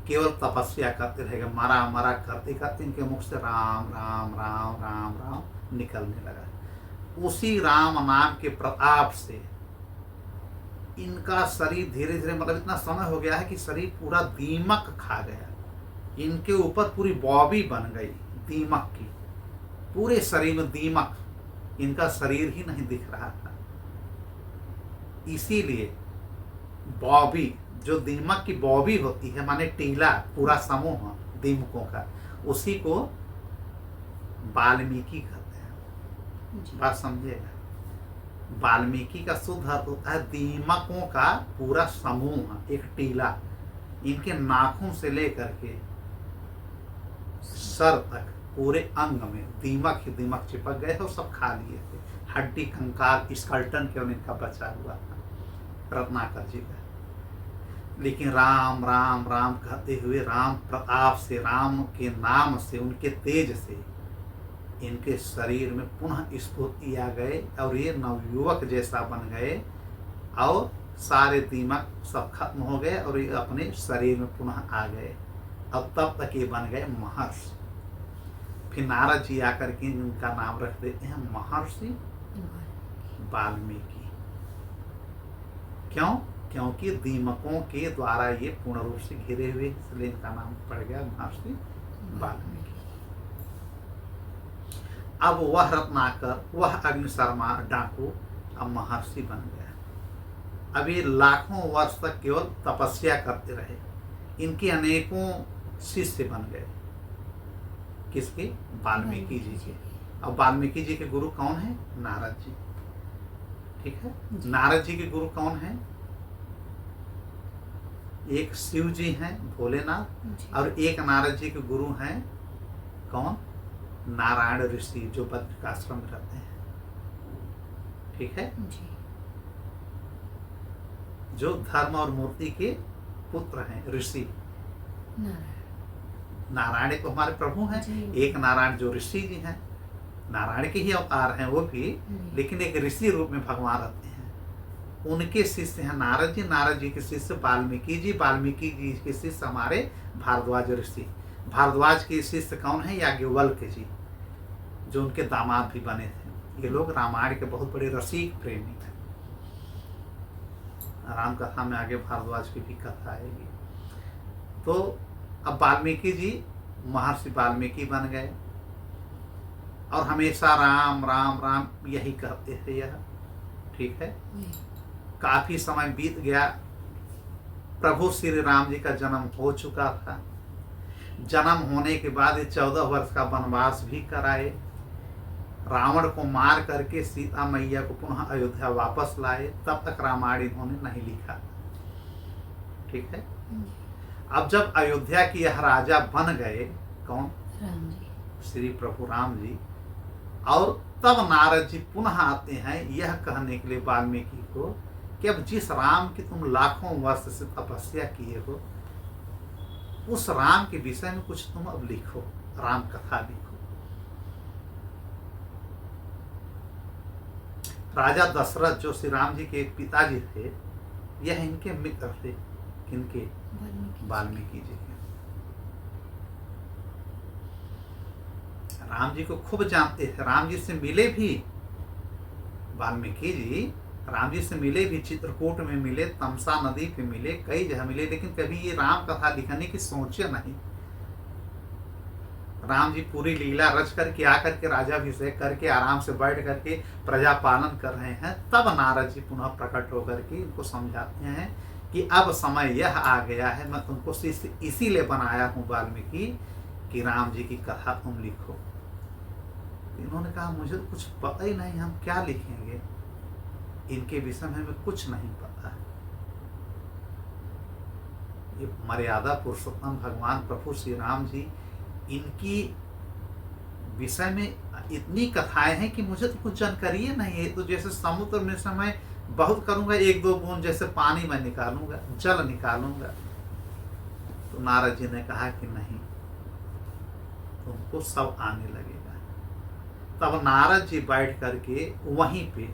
केवल तपस्या करते रहेगा, मरा मरा करते करते इनके मुख से राम राम राम राम राम निकलने लगा। उसी राम नाम के प्रताप से इनका शरीर धीरे धीरे, मतलब इतना समय हो गया है कि शरीर पूरा दीमक खा गया, इनके ऊपर पूरी बॉबी बन गई दीमक की, पूरे शरीर में दीमक, इनका शरीर ही नहीं दिख रहा था। इसीलिए बॉबी, जो दीमक की बॉबी होती है, माने टीला, पूरा समूह दीमकों का, उसी को वाल्मीकि कहते हैं। बात समझिएगा, वाल्मीकि का शुद्ध अर्थ होता है दीमकों का पूरा समूह, एक टीला। इनके नाखून से लेकर के सर तक पूरे अंग में दीमक ही दीमक चिपक गए थे और सब खा लिए थे। हड्डी कंकाल स्कल्टन केवल इनका बचा हुआ था रत्नाकर जी का। लेकिन राम राम राम कहते हुए राम प्रताप से, राम के नाम से, उनके तेज से इनके शरीर में पुनः स्फूर्ति आ गए और ये नवयुवक जैसा बन गए और सारे दीमक सब खत्म हो गए और ये अपने शरीर में पुनः आ गए। अब तब तक ये बन गए महर्षि। फिर नारद जी आकर के इनका नाम रख देते हैं महर्षि वाल्मीकि। क्यों? क्योंकि दीमकों के द्वारा ये पूर्ण रूप से घिरे हुए, इसलिए इनका नाम पड़ गया महर्षि वाल्मीकि। अब वह रत्नाकर, वह अग्निशर्मा डाकू अब महर्षि बन गया। अब ये लाखों वर्ष तक केवल तपस्या करते रहे। इनके अनेकों शिष्य बन गए। किसके? वाल्मीकि जी के। अब वाल्मीकि जी के गुरु कौन है? नारद जी। ठीक है। नारद जी के गुरु कौन है? एक शिव जी हैं भोलेनाथ, और एक नारद जी के गुरु हैं कौन? नारायण ऋषि, जो बद्रिकाश्रम में रहते हैं। ठीक है जी। जो धर्म और मूर्ति के पुत्र हैं, ऋषि। नारायण तो हमारे प्रभु हैं। एक नारायण जो ऋषि जी हैं, नारायण के ही अवतार हैं वो भी, लेकिन एक ऋषि रूप में भगवान रहते हैं। उनके शिष्य हैं नारद जी। नारद जी के शिष्य वाल्मीकि जी। वाल्मीकि जी के शिष्य हमारे भारद्वाज ऋषि। भारद्वाज के शिष्य कौन है? याज्ञवल्क्य जी, जो उनके दामाद भी बने थे। ये लोग रामायण के बहुत बड़े रसिक प्रेमी हैं। राम कथा में आगे भारद्वाज की भी कथा आएगी। तो अब वाल्मीकि जी महर्षि वाल्मीकि बन गए और हमेशा राम राम राम यही कहते थे यह। ठीक है। काफी समय बीत गया। प्रभु श्री राम जी का जन्म हो चुका था। जन्म होने के बाद ये 14 वर्ष का वनवास भी कराए। रावण को मार करके सीता मैया को पुनः अयोध्या वापस लाए। तब तक रामायण इन्होंने नहीं लिखा। ठीक है। अब जब अयोध्या की यह राजा बन गए, कौन? राम जी। श्री प्रभु राम जी। और तब नारद जी पुनः आते हैं यह कहने के लिए वाल्मीकि को कि अब जिस राम की तुम लाखों वर्ष से तपस्या किए हो, उस राम के विषय में कुछ तुम अब लिखो, राम कथा लिखो। राजा दशरथ जो श्री राम जी के पिताजी थे, यह इनके मित्र थे। किनके? वाल्मीकि जी के। राम जी को खूब जानते थे। राम जी से मिले भी वाल्मीकि जी, राम जी से मिले भी, चित्रकूट में मिले, तमसा नदी पे मिले, कई जगह मिले, लेकिन कभी ये राम कथा लिखने की सोचे नहीं। राम जी पूरी लीला रच करके आकर के राजाभिषेक करके आराम से बैठ करके प्रजा पालन कर रहे हैं। तब नारद जी पुनः प्रकट होकर के इनको समझाते हैं कि अब समय यह आ गया है, मैं तुमको इसीलिए बनाया हूँ वाल्मीकि कि राम जी की कथा तुम लिखो। इन्होंने कहा मुझे तो कुछ पता ही नहीं, हम क्या लिखेंगे, इनके विषय में हमें कुछ नहीं पता। ये मर्यादा पुरुषोत्तम भगवान प्रभु श्री राम जी, इनकी विषय में इतनी कथाएं हैं कि मुझे तो कुछ जानकारी नहीं है। तो जैसे समुद्र में से मैं बहुत करूंगा, एक दो बूंद जैसे पानी में निकालूंगा, जल निकालूंगा। तो नारद जी ने कहा कि नहीं, तुमको सब आने लगेगा। तब नारद जी बैठ करके वहीं पे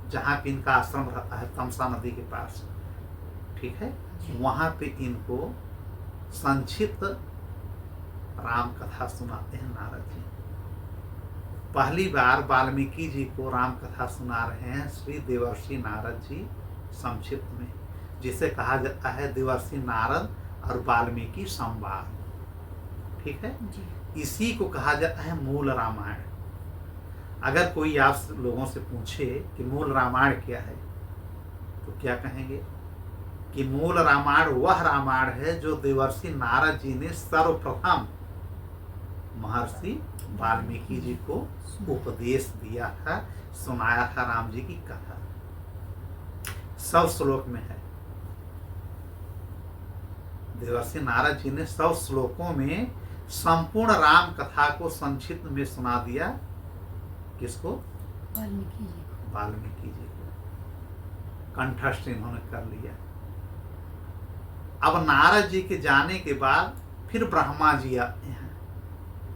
जहाँ पे इनका आश्रम रहता है, तमसा नदी के पास, ठीक है, वहां पे इनको संक्षिप्त राम कथा सुनाते हैं नारद जी। पहली बार वाल्मीकि जी को राम कथा सुना रहे हैं श्री देवर्षि नारद जी संक्षिप्त में, जिसे कहा जाता है देवर्षि नारद और वाल्मीकि संवाद। ठीक है जी। इसी को कहा जाता है मूल रामायण। अगर कोई आप लोगों से पूछे कि मूल रामायण क्या है, तो क्या कहेंगे कि मूल रामायण वह रामायण है जो देवर्षि नारद जी ने सर्वप्रथम महर्षि वाल्मीकि जी को उपदेश दिया था, सुनाया था राम जी की कथा। 100 श्लोक में है। देवर्षि नारद जी ने 100 श्लोकों में संपूर्ण राम कथा को संक्षिप्त में सुना दिया। किसको? वाल्मीकि जी को कंठस्थ इन्होंने कर लिया। अब नारद जी के जाने के बाद फिर ब्रह्मा जी आते हैं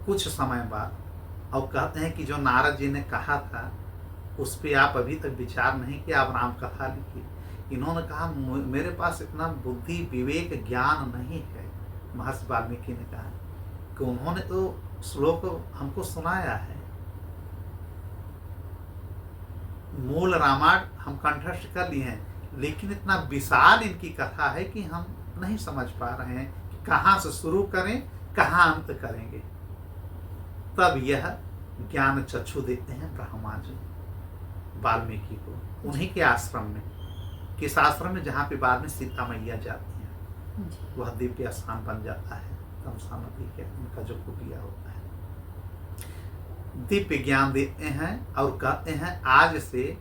कुछ समय बाद, और कहते हैं कि जो नारद जी ने कहा था उस पर आप अभी तक विचार नहीं किया, आप राम कथा लिखिए। इन्होंने कहा मेरे पास इतना बुद्धि विवेक ज्ञान नहीं है। महर्षि वाल्मीकि ने कहा कि उन्होंने तो श्लोक हमको सुनाया है, मूल रामायण हम कंठस्थ कर लिए हैं, लेकिन इतना विशाल इनकी कथा है कि हम नहीं समझ पा रहे हैं कि कहाँ से शुरू करें, कहाँ अंत करेंगे। तब यह ज्ञान चक्षु देते हैं ब्रह्मा जी वाल्मीकि को, उन्हीं के आश्रम में। किस आश्रम में? जहाँ पे बाद में सीता मैया जाती हैं, वह दिव्य स्थान बन जाता है। तमसा नदी के उनका जो कुटिया होता है, दिव्य ज्ञान देते हैं और कहते हैं आज से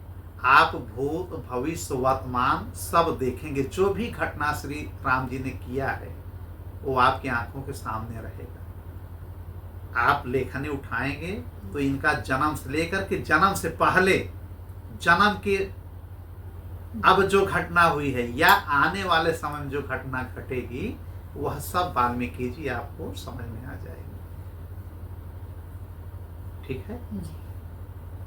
आप भूत भविष्य वर्तमान सब देखेंगे। जो भी घटना श्री राम जी ने किया है वो आपकी आंखों के सामने रहेगा। आप लेखनी उठाएंगे तो इनका जन्म से लेकर के जन्म से पहले, जन्म के अब जो घटना हुई है या आने वाले समय में जो घटना घटेगी, वह सब वाल्मीकि जी आपको समझ में आ जाएगी। ठीक है।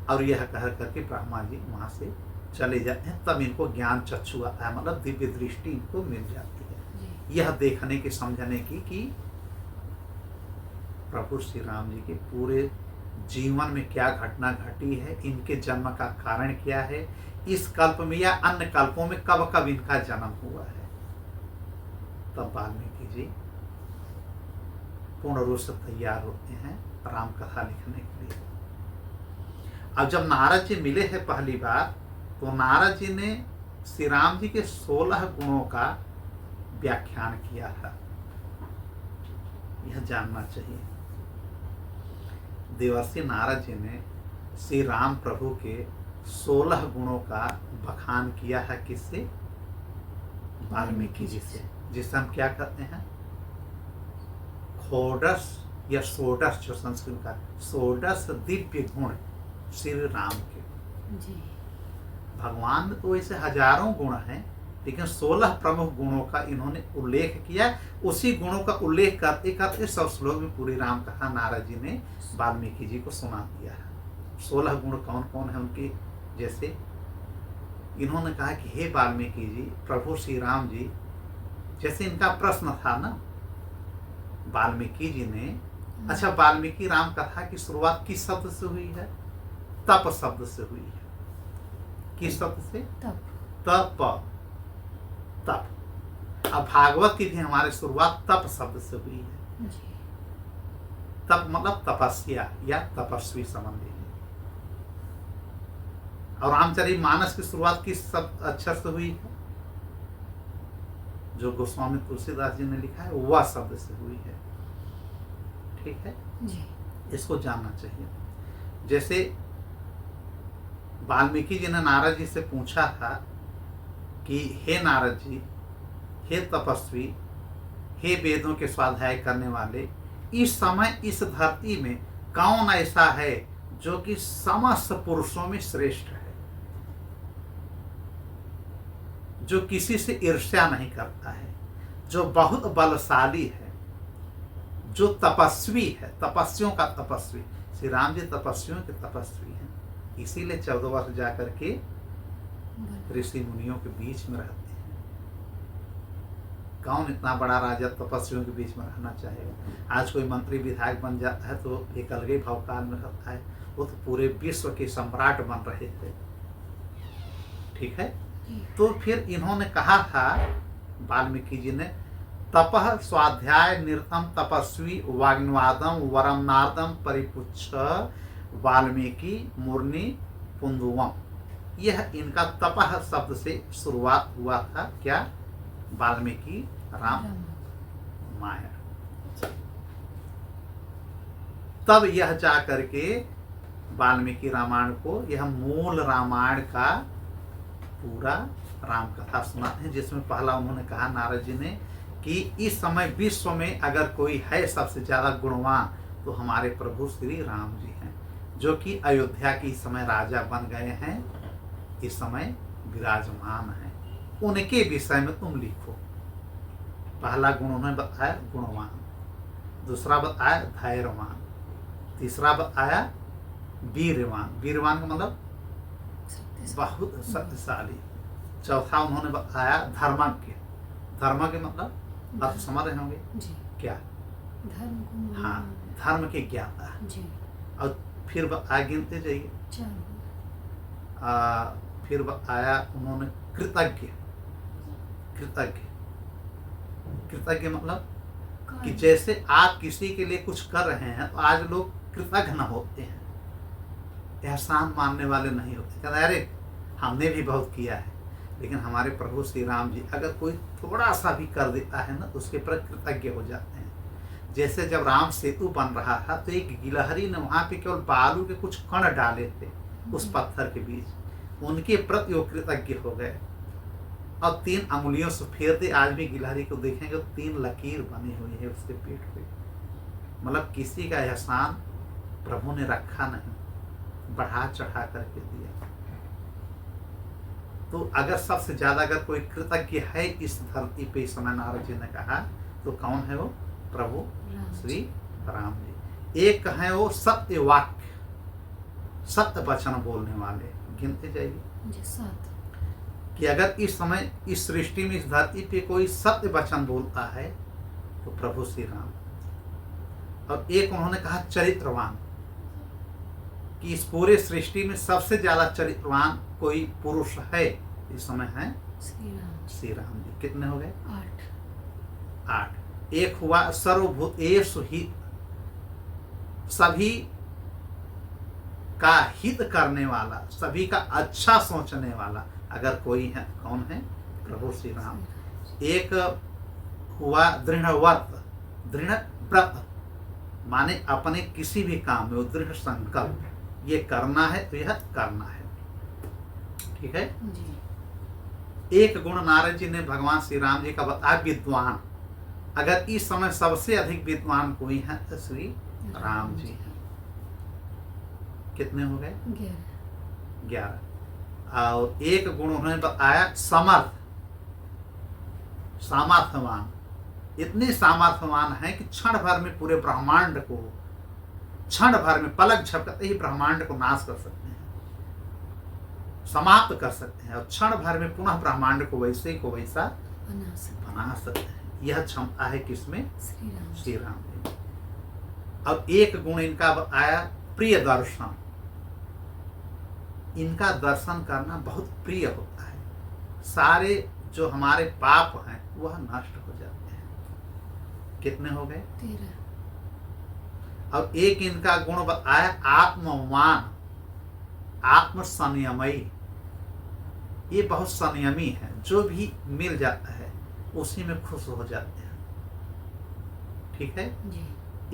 और यह कह करके ब्रह्मा जी वहां से चले जाते हैं। तब इनको ज्ञान चक्षु आता है, मतलब दिव्य दृष्टि इनको मिल जाती है, यह देखने की समझने की कि प्रभु श्री राम जी के पूरे जीवन में क्या घटना घटी है, इनके जन्म का कारण क्या है, इस कल्प में या अन्य कल्पों में कब कब इनका जन्म हुआ है। तब वाल्मीकि जी पूर्ण रूप से तैयार होते हैं राम कथा लिखने के लिए। अब जब नारद जी मिले हैं पहली बार, तो नारद जी ने श्री राम जी के 16 गुणों का व्याख्यान किया था। यह जानना चाहिए। देवर्षि नारद जी ने श्री राम प्रभु के 16 गुणों का बखान किया है। किससे? वाल्मीकि जी से, जिसे हम क्या कहते हैं षोडश या षोडश, जो संस्कृत का षोडश दिव्य गुण श्री राम के जी। भगवान तो ऐसे हजारों गुण हैं, लेकिन 16 प्रमुख गुणों का इन्होंने उल्लेख किया। उसी गुणों का उल्लेख करते करते 100 श्लोक में पूरी राम कथा नारद जी ने वाल्मीकि जी को सुना दिया है। 16 गुण कौन कौन है उनके? जैसे इन्होंने कहा कि हे वाल्मीकि जी, प्रभु श्री राम जी, जैसे इनका प्रश्न था ना वाल्मीकि जी ने, अच्छा वाल्मीकि राम कथा की शुरुआत किस शब्द से हुई है? तप शब्द से हुई है। किस शब्द से? तप। तप। तप। अब भागवत की भी हमारी शुरुआत तप शब्द से हुई है। तप मतलब तपस्या या तपस्वी संबंधी है। और रामचरितमानस की शुरुआत किस शब्द अक्षर से हुई है? जो गोस्वामी तुलसीदास जी ने लिखा है वह शब्द से हुई है। ठीक है जी। इसको जानना चाहिए। जैसे वाल्मीकि जी ने नारद जी से पूछा था कि हे नारद जी, हे तपस्वी, हे वेदों के स्वाध्याय करने वाले, इस समय इस धरती में कौन ऐसा है जो कि समस्त पुरुषों में श्रेष्ठ है, जो किसी से ईर्ष्या नहीं करता है, जो बहुत बलशाली है, जो तपस्वी है, तपस्वियों का तपस्वी। श्री राम जी तपस्वियों के तपस्वी हैं, इसीलिए 14 वर्ष जाकर के ऋषि मुनियों के बीच में रहते हैं। कौन इतना बड़ा राजा तपस्वियों के बीच में रहना चाहेगा? आज कोई मंत्री विधायक बन जाता है तो एक अलग ही भवकाल में रहता है, वो तो पूरे विश्व के सम्राट बन रहे थे। ठीक है। तो फिर इन्होंने कहा था वाल्मीकि जी ने, तपः स्वाध्याय निरतम तपस्वी वाग्निवादम वरम नारदम परिपुच्छ वाल्मीकि मुरनी पुंदुवम। यह इनका तपः शब्द से शुरुआत हुआ था। क्या? वाल्मीकि राम माया। तब यह जा करके वाल्मीकि रामायण को, यह मूल रामायण का पूरा राम कथा सुना है, जिसमें पहला उन्होंने कहा नारद जी ने कि इस समय विश्व में अगर कोई है सबसे ज्यादा गुणवान तो हमारे प्रभु श्री राम जी हैं, जो कि अयोध्या के इस समय राजा बन गए हैं, इस समय विराजमान हैं। उनके विषय में तुम लिखो। पहला गुण उन्होंने बताया गुणवान, दूसरा बताया धैर्यवान, तीसरा बताया वीरवान, वीरवान का मतलब बहुत शक्तिशाली, चौथा उन्होंने बताया धर्मज्ञ, धर्म के मतलब आप समझ रहे होंगे क्या, धर्म, हाँ धर्म के ज्ञाता जी। और फिर बताया, गिनते जाइए, फिर बताया उन्होंने कृतज्ञ, कृतज्ञ, कृतज्ञ मतलब कि जैसे आप किसी के लिए कुछ कर रहे हैं तो आज लोग कृतज्ञ न होते हैं, एहसान मानने वाले नहीं होते, कहते अरे हमने भी बहुत किया है, लेकिन हमारे प्रभु श्री राम जी अगर कोई थोड़ा सा भी कर देता है ना तो उसके प्रति कृतज्ञ हो जाते हैं। जैसे जब राम सेतु बन रहा था तो एक गिलहरी ने वहां पे केवल बालू के कुछ कण डाले थे उस पत्थर के बीच, उनके प्रति वो कृतज्ञ हो गए। अब 3 अंगुलियों से फेर दे, आज भी गिलहरी को देखेंगे तो 3 लकीर बनी हुई है उसके पेट पे, मतलब किसी का एहसान प्रभु ने रखा नहीं, बढ़ा चढ़ा करके दिया। तो अगर सबसे ज्यादा अगर कोई कृतज्ञ है इस धरती पे, इस समय नारद जी ने कहा, तो कौन है वो? प्रभु श्री राम जी। एक है वो सत्य वाक्य, सत्य वचन बोलने वाले, गिनते जाइए कि अगर इस समय इस सृष्टि में, इस धरती पे कोई सत्य वचन बोलता है तो प्रभु श्री राम। और एक उन्होंने कहा चरित्रवान, कि इस पूरे सृष्टि में सबसे ज्यादा चरित्रवान कोई पुरुष है इस समय है श्री राम जी। कितने हो गए? 8। एक हुआ सर्वभूतेषु हित, सभी का हित करने वाला, सभी का अच्छा सोचने वाला अगर कोई है, कौन है? प्रभु श्री राम। एक हुआ दृढ़व्रत, दृढ़ व्रत माने अपने किसी भी काम में वो दृढ़ संकल्प, ये करना है तो यह करना है, ठीक है जी। एक गुण नारद जी ने भगवान श्री राम जी का बताया विद्वान, अगर इस समय सबसे अधिक विद्वान कोई है तो श्री राम जी हैं। कितने हो गए? 11। और एक गुण उन्होंने बताया समर्थ, सामर्थ्यवान, इतने सामर्थ्यवान है कि क्षण भर में पूरे ब्रह्मांड को, क्षण भर में पलक झपकते ही ब्रह्मांड को नाश कर सकते हैं, समाप्त कर सकते हैं, और क्षण भर में पुनः ब्रह्मांड को वैसे को वैसा बना सकते हैं। यह क्षमता है किसमें? श्री राम जी। अब एक गुण इनका बताया प्रिय दर्शन, इनका दर्शन करना बहुत प्रिय होता है, सारे जो हमारे पाप हैं वह नष्ट हो जाते हैं। कितने हो गए? 13। अब एक इनका गुण बताया आत्मवान, आत्म संयमी, ये बहुत संयमी है, जो भी मिल जाता है उसी में खुश हो जाते हैं, ठीक है जी।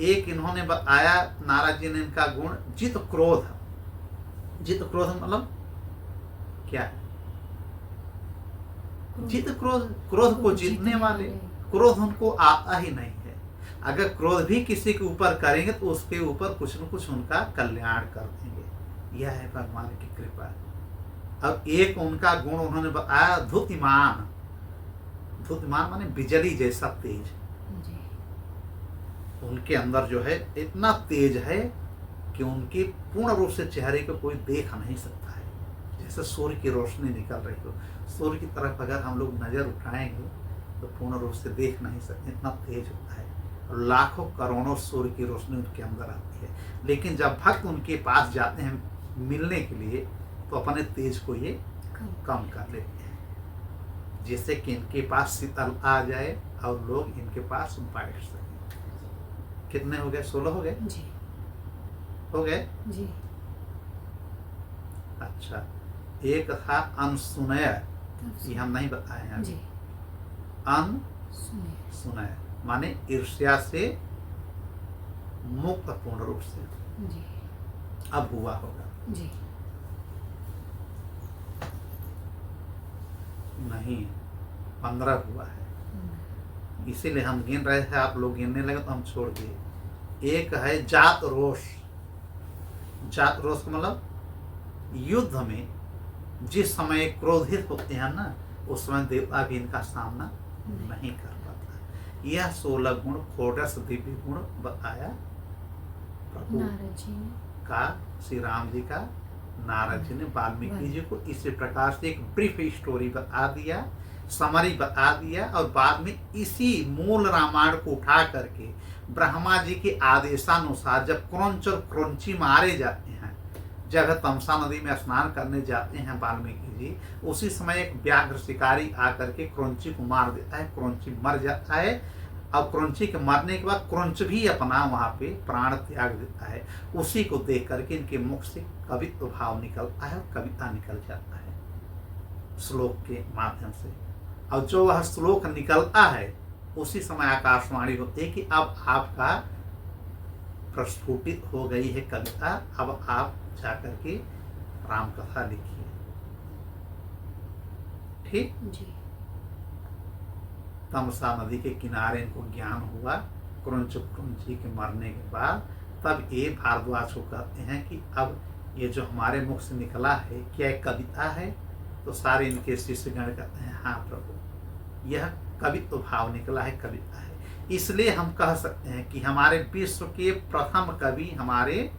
एक इन्होंने बताया नारद जी ने इनका गुण जित क्रोध, जित क्रोध मतलब क्या है? जित क्रोध, क्रोध को जीतने वाले, क्रोध उनको आता ही नहीं है, अगर क्रोध भी किसी के ऊपर करेंगे तो उसके ऊपर कुछ न कुछ उनका कल्याण कर देंगे, यह है भगवान की कृपा। अब एक उनका गुण उन्होंने बताया धुतिमान, धुतिमान माने बिजली जैसा तेज, उनके अंदर जो है इतना तेज है कि उनके पूर्ण रूप से चेहरे को कोई देख नहीं सकता है, जैसे सूर्य की रोशनी निकल रही हो, सूर्य की तरफ अगर हम लोग नजर उठाएंगे तो पूर्ण रूप से देख नहीं सकते, इतना तेज होता है, और लाखों करोड़ों सूर्य की रोशनी उनके अंदर आती है। लेकिन जब भक्त उनके पास जाते हैं मिलने के लिए तो अपने तेज को ये कम कर लेते हैं, जिससे कि इनके पास शीतल आ जाए और लोग इनके पास बैठ सकें। कितने हो गए? 16 हो गए जी। हो गए जी। अच्छा, एक था अनसुनय, ये हम नहीं बताए हैं जी। अनसुनय माने ईर्ष्या से मुक्त पूर्ण रूप से। जी अब हुआ होगा जी। नहीं, 15 हुआ है, इसीलिए हम गिन रहे थे, आप लोग गिनने लगे तो हम छोड़ दिए। एक है जात रोष। जात रोष का मतलब युद्ध में जिस समय क्रोधित होते हैं ना, उस समय देवता भी इनका सामना नहीं कर पाता। यह 16 गुण षोडश दिव्य गुण बताया प्रभु नारद जी ने का, श्री राम जी का नारद जी ने वाल्मीकि जी को इसी प्रकार से एक ब्रीफ स्टोरी बता दिया, समरी बता दिया, और बाद में इसी मूल रामायण को उठा करके ब्रह्मा जी के आदेशानुसार जब क्रौंच और क्रौंची मारे जाते हैं, जब तमसा नदी में स्नान करने जाते हैं वाल्मीकि जी, उसी समय एक व्याघ्र शिकारी आकर के क्रौंची को मार देता है, क्रौंची मर जाता है। अब क्रौंची के मरने के बाद क्रौंच भी अपना वहां पे प्राण त्याग देता है। उसी को देख करके इनके मुख से कवित्व भाव निकलता है और कविता निकल जाता है श्लोक के माध्यम से। और जो वह श्लोक निकलता है उसी समय आकाशवाणी होती है कि अब आपका प्रस्फुटित हो गई है कविता, अब आप जाकर के राम कथा लिखिए। ठीक। जी तमसा नदी के किनारे इनको ज्ञान हुआ क्रौंची के मरने के बाद। तब ये भारद्वाज को कहते हैं कि अब ये जो हमारे मुख से निकला है क्या एक कविता है? तो सारे इनके शिष्यगण कहते हैं हाँ प्रभु, यह कवित्व भाव निकला है, कविता है। इसलिए हम कह सकते हैं कि हमारे विश्व के प्रथम कवि हमारे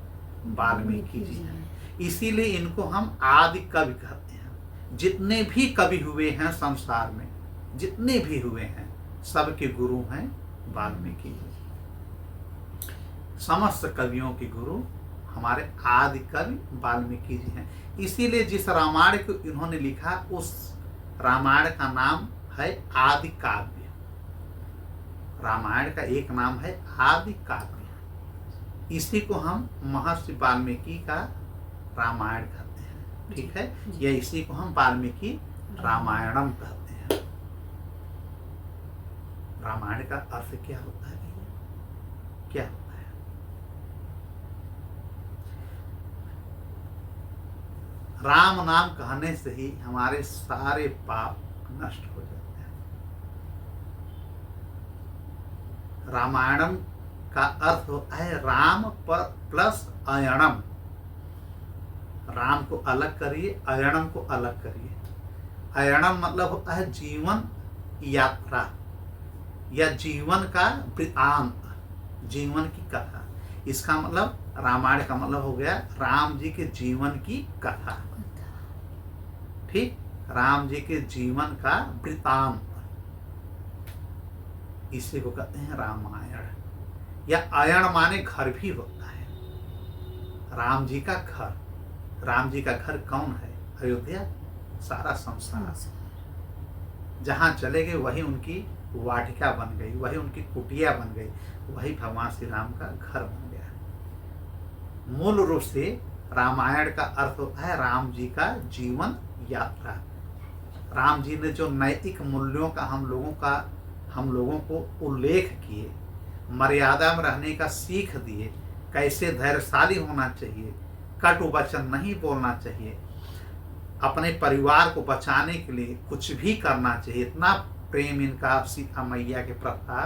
वाल्मीकि जी हैं। इसीलिए इनको हम आदि कवि कहते हैं। जितने भी कवि हुए हैं संसार में, जितने भी हुए हैं, सबके गुरु हैं वाल्मीकि जी। समस्त कवियों के गुरु हमारे आदि कवि वाल्मीकि जी हैं। इसीलिए जिस रामायण को इन्होंने लिखा उस रामायण का नाम है आदि काव्य। रामायण का एक नाम है आदि काव्य। इसी को हम महर्षि वाल्मीकि का रामायण कहते हैं। ठीक है, या इसी को हम वाल्मीकि रामायणम कहते हैं। रामायण का अर्थ क्या होता है? क्या होता है? राम नाम कहने से ही हमारे सारे पाप नष्ट हो जाते हैं। रामायणम का अर्थ होता है राम पर प्लस अयणम। राम को अलग करिए, अयणम को अलग करिए। अयणम मतलब होता है जीवन यात्रा या जीवन का वृत्तांत, जीवन की कथा। इसका मतलब रामायण का मतलब हो गया राम जी के जीवन की कथा। ठीक, राम जी के जीवन का वृत्तांत, इसी को कहते हैं रामायण। या अयण माने घर भी होता है। राम जी का घर, राम जी का घर कौन है? अयोध्या, सारा संसार। जहां चले गए वही उनकी वाटिका बन गई, वही उनकी कुटिया बन गई, वही भगवान श्री राम का घर बन गया। मूल रूप से रामायण का अर्थ होता है राम जी का जीवन यात्रा। राम जी ने जो नैतिक मूल्यों का हम लोगों को उल्लेख किए, मर्यादा में रहने का सीख दिए, कैसे धैर्यशाली होना चाहिए, कटु वचन नहीं बोलना चाहिए, अपने परिवार को बचाने के लिए कुछ भी करना चाहिए। इतना प्रेम इनका सीता मैया के प्रति था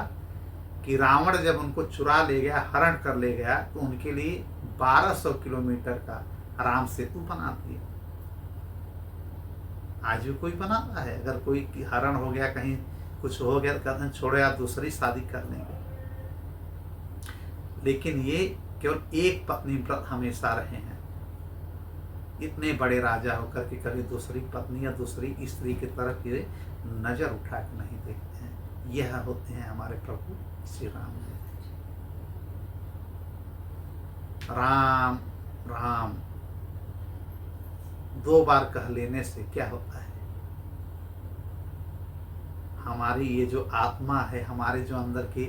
कि रावण जब उनको चुरा ले गया, हरण कर ले गया, तो उनके लिए 1200 किलोमीटर का राम सेतु बना दिया। आज भी कोई बनाता है? अगर कोई हरण हो गया, कहीं कुछ हो गया, तो कहते हैं छोड़ो आप दूसरी शादी कर लेंगे। लेकिन ये केवल एक पत्नी व्रत हमेशा रहे हैं। इतने बड़े राजा होकर के कभी दूसरी पत्नी या दूसरी स्त्री की तरफ ये नजर उठा के नहीं देखते हैं। यह होते हैं हमारे प्रभु श्री राम जी। राम राम 2 बार कह लेने से क्या होता है? हमारी ये जो आत्मा है, हमारे जो अंदर के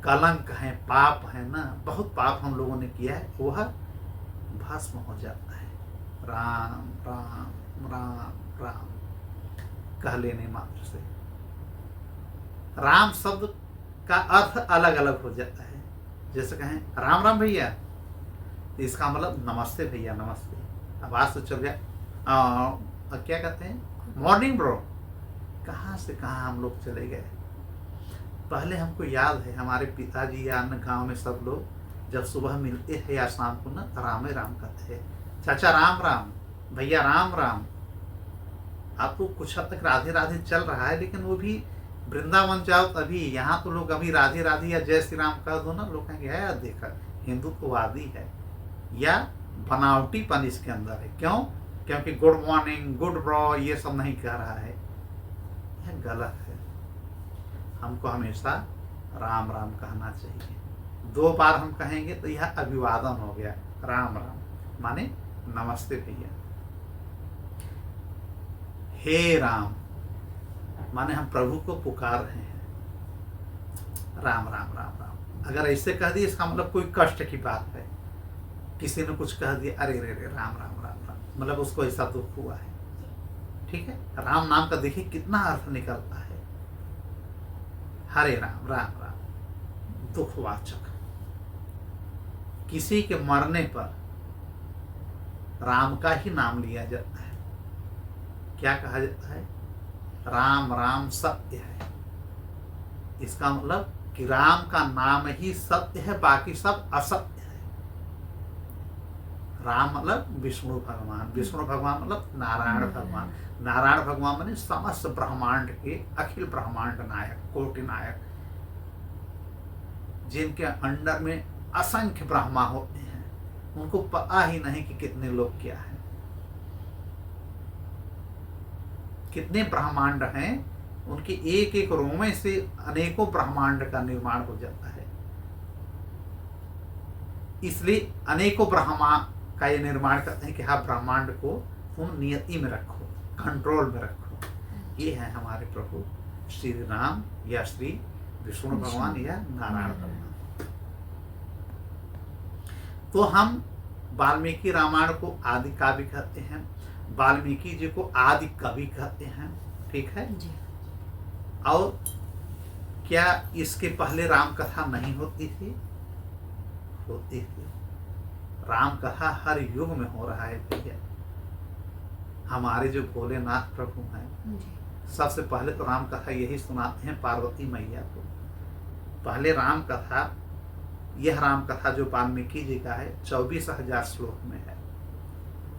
कलंक है, पाप है ना, बहुत पाप हम लोगों ने किया है, वह भस्म हो जाता है। राम राम राम राम कह लेने मात्र से। राम शब्द का अर्थ अलग अलग हो जाता है। जैसे कहें राम राम भैया, तो इसका मतलब नमस्ते भैया, नमस्ते। अब आज तो चल गया क्या कहते हैं, मॉर्निंग ब्रो। कहाँ से कहाँ हम लोग चले गए। पहले हमको याद है हमारे पिताजी या अन्य गांव में सब लोग जब सुबह मिलते हैं या शाम को ना राम राम कहते हैं, चाचा राम राम, भैया राम राम। आपको कुछ हद तक राधे राधे चल रहा है, लेकिन वो भी वृंदावन जाओ तभी। यहाँ तो लोग अभी राधे राधे या जय श्री राम कह दो ना, लोग कहेंगे है देखा हिंदुत्ववादी है या बनावटीपन इसके अंदर है। क्यों? क्योंकि गुड मॉर्निंग, गुड ब्रो ये सब नहीं कह रहा है, यह गलत है। हमको हमेशा राम राम कहना चाहिए। 2 बार हम कहेंगे तो यह अभिवादन हो गया, राम राम माने नमस्ते भैया। हे राम माने हम प्रभु को पुकार रहे हैं, राम राम राम राम। अगर ऐसे कह दिए इसका मतलब कोई कष्ट की बात है, किसी ने कुछ कह दिया, अरे रे रे राम राम राम राम, मतलब उसको ऐसा दुख हुआ है। ठीक है, राम नाम का देखिए कितना अर्थ निकलता है। हरे राम, राम राम दुखवाचक। किसी के मरने पर राम का ही नाम लिया जाता है। क्या कहा जाता है? राम राम सत्य है। इसका मतलब कि राम का नाम ही सत्य है, बाकी सब असत्य है। राम मतलब विष्णु भगवान, विष्णु भगवान मतलब नारायण भगवान, नारायण भगवान माने समस्त ब्रह्मांड के अखिल ब्रह्मांड नायक, कोटि नायक, जिनके अंडर में असंख्य ब्रह्मा होते हैं, उनको पता ही नहीं कि कितने लोग क्या है, कितने ब्रह्मांड हैं। उनके एक एक रोमे से अनेकों ब्रह्मांड का निर्माण हो जाता है। इसलिए अनेकों ब्रह्मा का ये निर्माण करते हैं कि हाँ ब्रह्मांड को तुम नियति में रखो, कंट्रोल में रखो। ये है हमारे प्रभु श्री राम या श्री विष्णु भगवान या नारायण भगवान। तो हम वाल्मीकि रामायण को आदि काव्य कहते हैं, वाल्मीकि जी को आदि कवि कहते हैं। ठीक है जी। और क्या इसके पहले राम कथा नहीं होती थी? होती थी। राम कथा हर युग में हो रहा है भैया। हमारे जो भोलेनाथ प्रभु हैं, सबसे पहले तो राम कथा यही सुनाते हैं पार्वती मैया को। पहले राम कथा, यह राम कथा जो वाल्मीकि जी का है 24,000 श्लोक में है।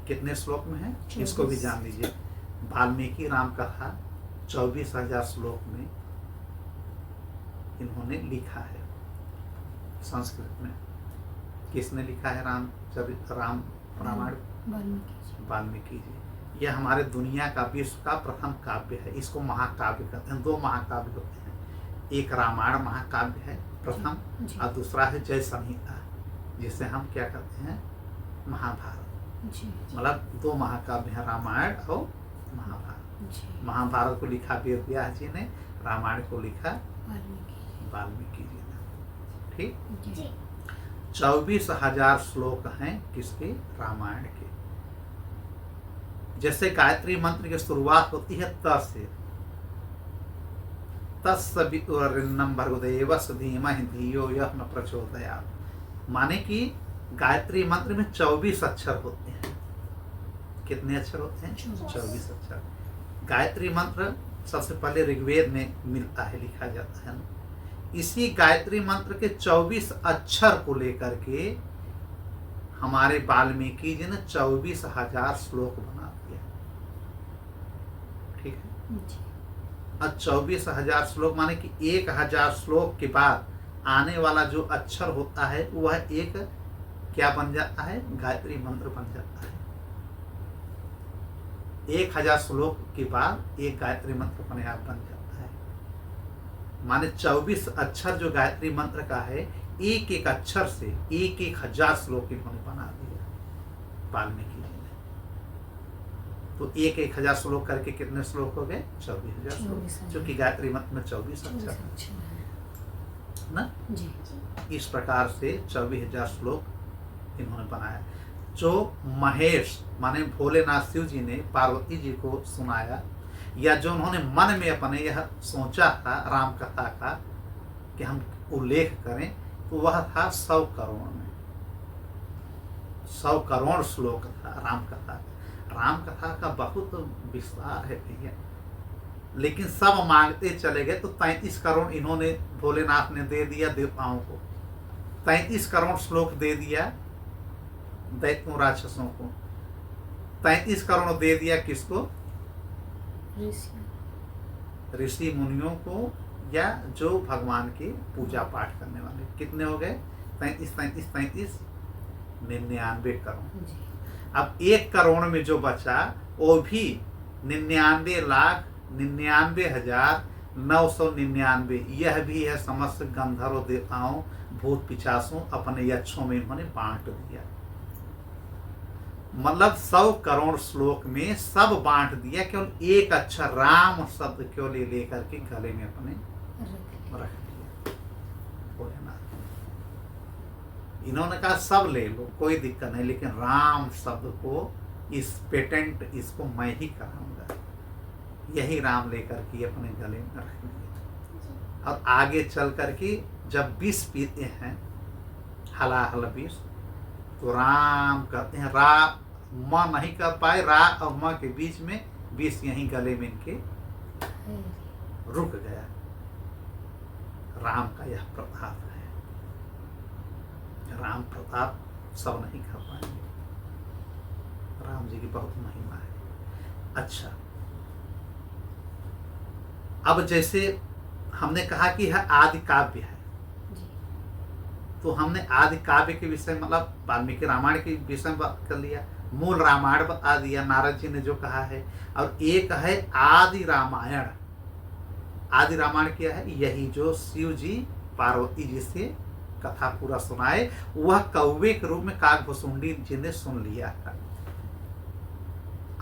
कितने श्लोक में है इसको भी जान लीजिए। वाल्मीकि राम कथा 24,000 श्लोक में इन्होंने लिखा है संस्कृत में। किसने लिखा है? राम रामायण वाल्मीकि जी। यह हमारे दुनिया का, विश्व का प्रथम काव्य है। इसको महाकाव्य कहते हैं। 2 महाकाव्य होते हैं, एक रामायण महाकाव्य है प्रथम, और दूसरा है जय संहिता, जिसे हम क्या कहते हैं महाभारत। मतलब 2 महाकाव्य हैं, रामायण और महाभारत। महाभारत को लिखा वेद व्यास जी ने, रामायण को लिखा वाल्मीकि जी ने। ठीक। 24,000 श्लोक हैं किसके? रामायण के। जैसे गायत्री मंत्र की शुरुआत होती है त से, तत्सवितुर्वरेण्यं भर्गोदेवस्य धीमहि धियो यः न प्रचोदयात्। माने कि गायत्री मंत्र में 24 अक्षर होते हैं। कितने अक्षर होते हैं? 24 अक्षर। गायत्री मंत्र सबसे पहले ऋग्वेद में मिलता है, लिखा जाता है। इसी गायत्री मंत्र के 24 अक्षर को लेकर के हमारे वाल्मीकि जी ने 24,000 श्लोक बना दिया। ठीक है। अब 24,000 श्लोक माने कि 1,000 श्लोक के बाद आने वाला जो अक्षर होता है वह एक क्या बन जाता है? गायत्री मंत्र बन जाता है। 1,000 श्लोक के बाद एक गायत्री मंत्र अपने आप बन जाता है। माने 24 अक्षर जो गायत्री मंत्र का है, एक एक अक्षर से 1,000 श्लोक इन्होंने बना दिया वाल्मीकि जी ने। तो 1,000 श्लोक करके कितने श्लोक हो गए? 24,000 श्लोक, जो कि गायत्री मंत्र में 24 अक्षर है ना जी। इस प्रकार से 24,000 श्लोक इन्होंने बनाया, जो महेश माने भोलेनाथ शिव जी ने पार्वती जी को सुनाया, या जो उन्होंने मन में अपने यह सोचा था राम कथा का कि हम उल्लेख करें, तो वह था 100 करोड़ में। 100 करोड़ श्लोक था राम कथा का। राम कथा का बहुत विस्तार है भैया, लेकिन सब मांगते चले गए तो 33 करोड़ इन्होंने, भोलेनाथ ने दे दिया देवताओं को। 33 करोड़ श्लोक दे दिया दैत्यों राक्षसों को। 33 करोड़ दे दिया किसको? ऋषि मुनियों को, या जो भगवान की पूजा पाठ करने वाले। कितने हो गए? 33 33 33 99 करोड़। अब 1 करोड़ में जो बचा वो भी 99,99,999। यह भी है समस्त गंधर्व देवताओं भूत पिशाचों अपने यक्षों में इन्होंने बांट दिया। मतलब 100 करोड़ श्लोक में सब बांट दिया, केवल एक अक्षर राम शब्द केवल लेकर के गले में अपने रख दिया भोलेनाथ। इन्होंने कहा सब ले लो कोई दिक्कत नहीं, लेकिन राम शब्द को, इस पेटेंट इसको मैं ही कराऊंगा। यही राम लेकर के अपने गले में रख दिया। और आगे चल करके जब विष पीते हैं, हलाहल विष, तो राम कहते हैं। रा म नहीं कर पाए, रा और म के बीच में विष यहीं गले में इनके रुक गया। राम का यह प्रताप है। राम प्रताप सब नहीं कर पाएंगे। राम जी की बहुत महिमा है। अच्छा, अब जैसे हमने कहा कि यह आदि काव्य है, तो हमने आदि काव्य के विषय मतलब वाल्मीकि रामायण के विषय में बात कर लिया, मूल रामायण बता दिया नारद जी ने जो कहा है। और एक है आदि रामायण। आदि रामायण क्या है? यही जो शिव जी पार्वती जी से कथा पूरा सुनाए, वह कौवे के रूप में काकभुसुंडी जी ने सुन लिया था।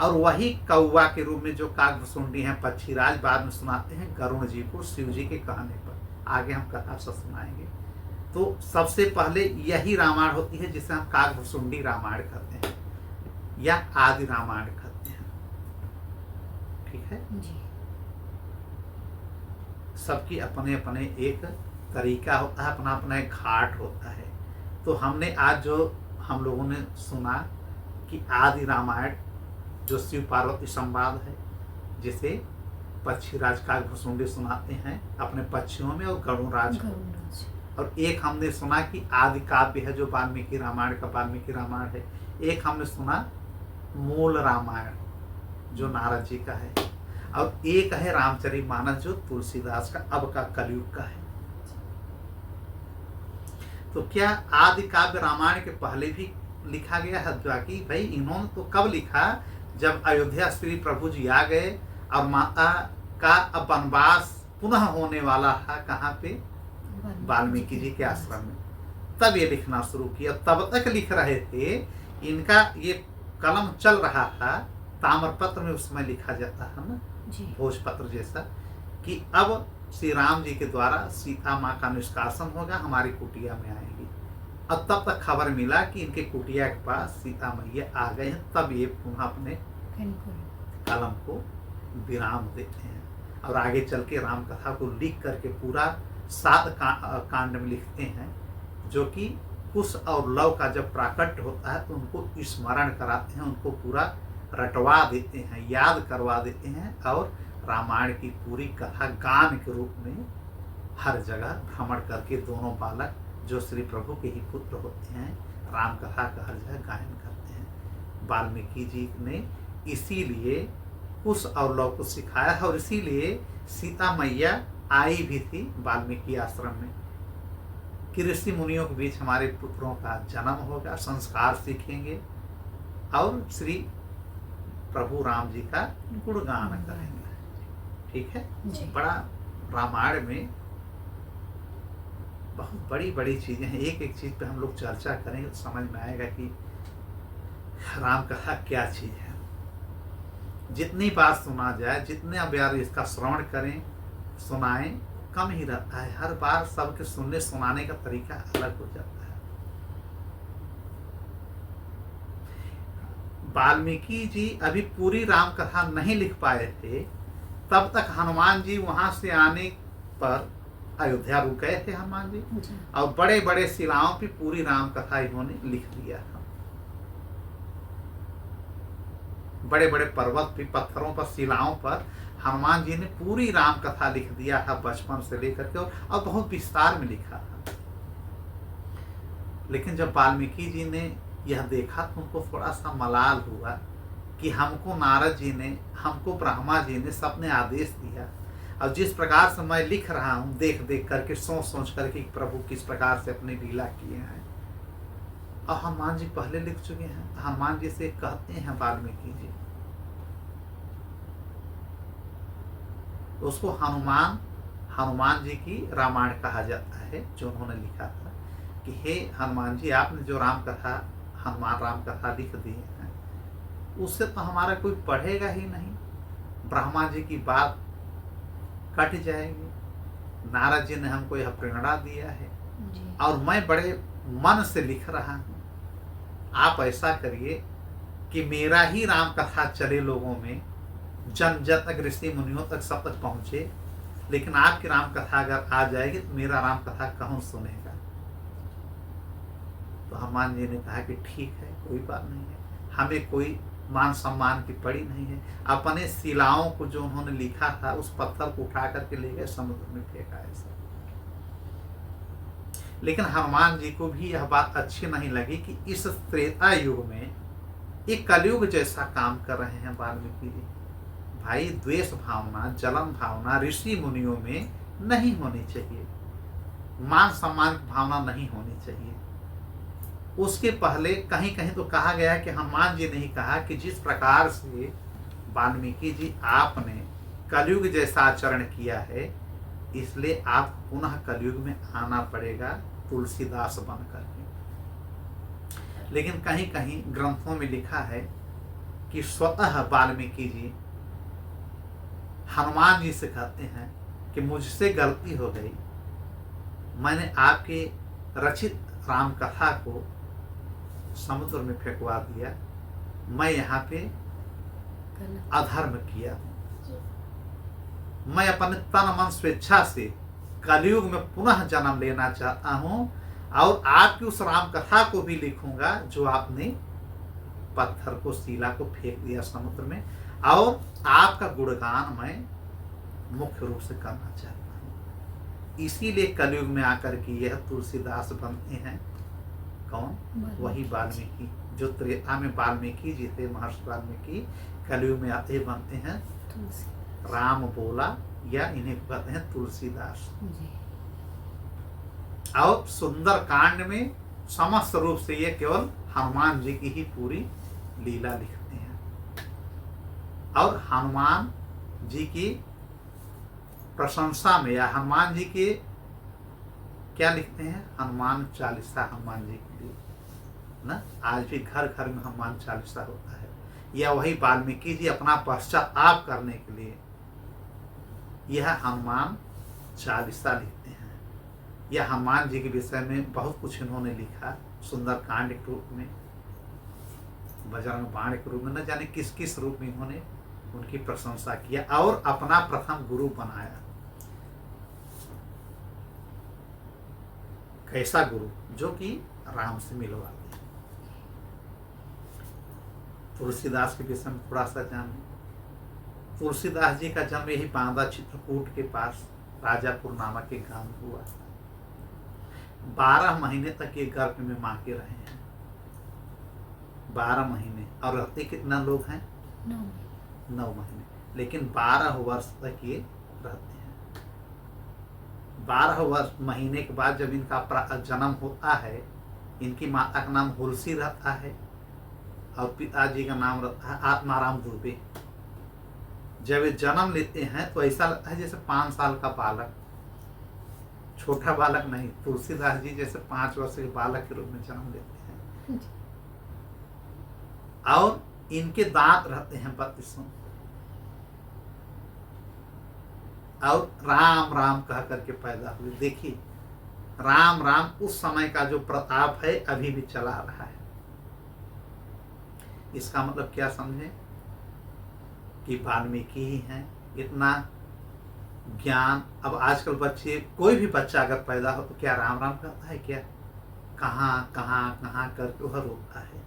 और वही कौवा के रूप में जो काकभुसुंडी हैं पक्षीराज बाद में सुनाते हैं गरुण जी को शिव जी के कहने पर। आगे हम कथा सब सुनाएंगे। तो सबसे पहले यही रामायण होती है जिसे हम काकभुसुंडी रामायण कहते हैं या आदि रामायण कहते हैं। ठीक है जी। सबकी अपने अपने एक तरीका होता है, अपना अपना एक घाट होता है। तो हमने आज जो हम लोगों ने सुना कि आदि रामायण जो शिव पार्वती संवाद है, जिसे पक्षीराज काकभुसुंडी सुनाते हैं अपने पक्षियों में और गरुड़राज को। और एक हमने सुना कि आदि काव्य है जो वाल्मीकि रामायण का वाल्मीकि रामायण है। एक हमने सुना मूल रामायण जो नारद जी का है। और एक है रामचरितमानस जो तुलसीदास का अब का कलयुग का है। तो क्या आदि काव्य रामायण के पहले भी लिखा गया है? कि भाई इन्होंने तो कब लिखा? जब अयोध्या श्री प्रभु जी आ गए और माता का अब वनवास पुनः होने वाला था। कहाँ पे? वाल्मीकि जी के आश्रम में। तब ये लिखना शुरू किया। तब तक लिख रहे थे। इनका ये कलम चल रहा था, ताम्रपत्र में उसमें लिखा जाता है ना, भोजपत्र जैसा, कि अब श्री राम जी के द्वारा सीता माँ का निष्कासन होगा, हमारी कुटिया में आएंगी। अब तब तक खबर मिला कि इनके कुटिया के पास सीता मैया आ गए हैं। तब ये पुनः अपने कलम को विराम देते हैं और आगे चल के राम कथा को लिख करके पूरा 7 कांड में लिखते हैं, जो कि कुश और लव का जब प्राकट्य होता है तो उनको स्मरण कराते हैं, उनको पूरा रटवा देते हैं, याद करवा देते हैं। और रामायण की पूरी कथा गान के रूप में हर जगह भ्रमण करके दोनों बालक जो श्री प्रभु के ही पुत्र होते हैं राम कथा का हर जगह गायन करते हैं। वाल्मीकि जी ने इसीलिए कुश और लव को सिखाया है। और इसीलिए सीता मैया आई भी थी वाल्मीकि आश्रम में कि ऋषि मुनियों के बीच हमारे पुत्रों का जन्म होगा, संस्कार सीखेंगे और श्री प्रभु राम जी का गुणगान करेंगे। ठीक है जी। बड़ा रामायण में बहुत बड़ी बड़ी चीजें हैं। एक एक चीज पे हम लोग चर्चा करेंगे तो समझ में आएगा कि राम कथा क्या चीज है। जितनी बात सुना जाए, जितने बार इसका श्रवण करें, सुनाएं, कम ही रहता है। हर बार सबके सुनने सुनाने का तरीका अलग हो जाता है। वाल्मीकि जी अभी पूरी राम कथा नहीं लिख पाए थे, तब तक हनुमान जी वहां से आने पर अयोध्या रुक गए थे हनुमान जी, जी। और बड़े बड़े शिलाओं पे पूरी राम कथा इन्होंने लिख दिया था। बड़े बड़े पर्वत पे, पत्थरों पर, शिलाओं पर हनुमान जी ने पूरी राम कथा लिख दिया था, बचपन से लेकर के, और बहुत विस्तार में लिखा था। लेकिन जब वाल्मीकि जी ने यह देखा तो उनको थोड़ा सा मलाल हुआ कि हमको नारद जी ने, हमको ब्रह्मा जी ने सबने आदेश दिया, और जिस प्रकार से मैं लिख रहा हूँ, देख देख करके, सोच सोच करके प्रभु किस प्रकार से अपनी लीला किए हैं, और हनुमान जी पहले लिख चुके हैं। तो हनुमान जी से कहते हैं वाल्मीकि जी, उसको हनुमान जी की रामायण कहा जाता है, जो उन्होंने लिखा था कि हे हनुमान जी, आपने जो राम कथा, हनुमान राम कथा लिख दी है, उससे तो हमारा कोई पढ़ेगा ही नहीं, ब्रह्मा जी की बात कट जाएगी, नारद जी ने हमको यह प्रेरणा दिया है, जी। और मैं बड़े मन से लिख रहा हूँ। आप ऐसा करिए कि मेरा ही राम कथा चले लोगों में, जन जन तक, ऋषि मुनियों तक, सब तक पहुंचे, लेकिन आपकी राम कथा अगर आ जाएगी तो मेरा राम कथा कौन सुनेगा। तो हनुमान जी ने कहा कि ठीक है, कोई बात नहीं है, हमें कोई मान सम्मान की पड़ी नहीं है। अपने शिलाओं को जो उन्होंने लिखा था, उस पत्थर को उठा करके ले गए, समुद्र में फेंका ऐसा। लेकिन हनुमान जी को भी यह बात अच्छी नहीं लगी कि इस त्रेता युग में एक कलयुग जैसा काम कर रहे हैं वाल्मीकि जी। भाई, द्वेष भावना, जलन भावना ऋषि मुनियों में नहीं होनी चाहिए, मान सम्मान की भावना नहीं होनी चाहिए। उसके पहले कहीं कहीं तो कहा गया है कि हनुमान जी ने ही कहा कि जिस प्रकार से वाल्मीकि जी आपने कलयुग जैसा आचरण किया है, इसलिए आप पुनः कलयुग में आना पड़ेगा तुलसीदास बन करके। लेकिन कहीं कहीं ग्रंथों में लिखा है कि स्वतः वाल्मीकि जी हनुमान जी से कहते हैं कि मुझसे गलती हो गई, मैंने आपके रचित राम कथा को समुद्र में फेंकवा दिया, मैं यहाँ पे अधर्म किया हूँ, मैं अपने तन मन स्वेच्छा से कलयुग में पुनः जन्म लेना चाहता हूँ, और आपकी उस राम कथा को भी लिखूंगा जो आपने पत्थर को, शिला को फेंक दिया समुद्र में, और आपका गुणगान मैं मुख्य रूप से करना चाहता हूँ। इसीलिए कलयुग में आकर के यह तुलसीदास बनते हैं। कौन? वही वाल्मीकि, जो त्रेता में वाल्मीकि जी थे, महर्षि वाल्मीकि, कलयुग में आते बनते हैं राम बोला, या इन्हें कहते हैं तुलसीदास। और सुंदर कांड में समस्त रूप से ये केवल हनुमान जी की ही पूरी लीला लिखते हैं, और हनुमान जी की प्रशंसा में, या हनुमान जी के क्या लिखते हैं, हनुमान चालीसा हनुमान जी के लिए ना, आज भी घर घर में हनुमान चालीसा होता है। या वही वाल्मीकि जी अपना पश्चाताप करने के लिए यह हनुमान चालीसा लिखते हैं। यह हनुमान जी के विषय में बहुत कुछ इन्होंने लिखा, सुंदर कांड के रूप में, बजरंग बाण के रूप में, न जाने किस किस रूप में इन्होंने उनकी प्रशंसा किया, और अपना प्रथम गुरु बनाया। कैसा गुरु? जो कि राम से मिलवा दे। तुलसीदास के विषय में थोड़ा सा जाने। तुलसीदास जी का जन्म यही बांदा चित्रकूट के पास राजापुर नामक एक गांव में हुआ। 12 महीने तक ये गर्भ में मां के रहे हैं, 12 महीने। और रहते कितना लोग हैं? 9 महीने। लेकिन 12 वर्ष तक ये रहते हैं। 12 वर्ष महीने के बाद जब इनका जन्म होता है, इनकी माता का नाम हुलसी रहता है, और पिताजी का नाम रहता है आत्माराम दुबे। जब ये जन्म लेते हैं तो ऐसा लगता है जैसे 5 साल का बालक, छोटा बालक नहीं। तुलसीदास जी जैसे 5 वर्ष के बालक के रूप में जन्म लेते हैं। और इनके दांत रहते हैं 32। और राम राम कह करके पैदा हुए। देखिए, राम राम उस समय का जो प्रताप है अभी भी चला रहा है। इसका मतलब क्या समझे कि वाल्मीकि ही हैं, इतना ज्ञान। अब आजकल बच्चे, कोई भी बच्चा अगर पैदा हो तो क्या राम राम करता है क्या? कहाँ कहाँ कहाँ करके वह रोता है।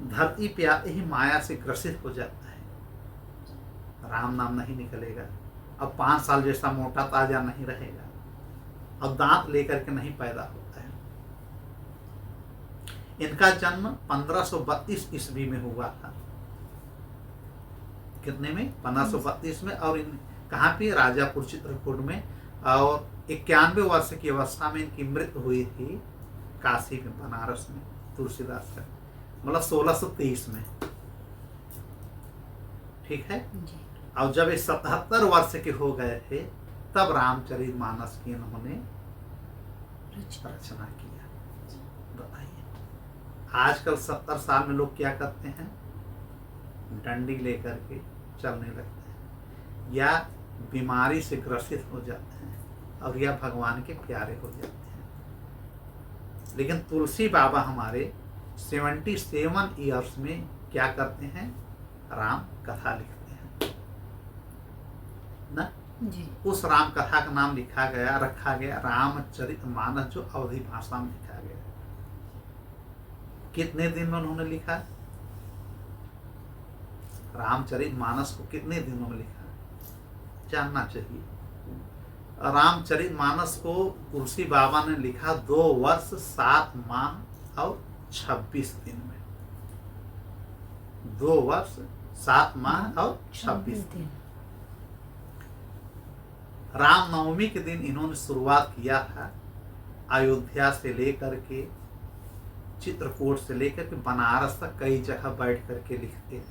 धरती पे आते ही माया से ग्रसित हो जाता है, राम नाम नहीं निकलेगा। अब 5 साल जैसा मोटा ताजा नहीं रहेगा, और दांत लेकर के नहीं पैदा होता है। इनका जन्म 1532 ईस्वी में हुआ था। कितने में? 1532 में। और इन कहाँ पे? राजापुर चित्रकूट में। और 91 वर्ष की अवस्था में इनकी मृत्यु हुई थी काशी में, बनारस में, तुलसीदास का, मतलब 1623 में। ठीक है। जी। और जब ये 77 वर्ष के हो गए थे तब रामचरितमानस की इन्होंने रचना किया। बताइए, आजकल 70 साल में लोग क्या करते हैं? डंडी लेकर के चलने लगते हैं, या बीमारी से ग्रसित हो जाते हैं, और या भगवान के प्यारे हो जाते हैं। लेकिन तुलसी बाबा हमारे 77 ईयर्स में क्या करते हैं? राम कथा लिखते हैं ना। जी। उस राम कथा का नाम रखा गया रामचरितमानस, जो अवधी भाषा में लिखा गया। कितने दिन में उन्होंने लिखा? रामचरितमानस को कितने दिनों में लिखा? जानना चाहिए। रामचरितमानस को तुलसी बाबा ने लिखा 2 वर्ष 7 माह और 26 दिन में। 2 वर्ष 7 माह और 26 दिन। रामनवमी के दिन इन्होंने शुरुआत किया था। अयोध्या से लेकर के, चित्रकूट से लेकर के बनारस तक कई जगह बैठ करके लिखते थे।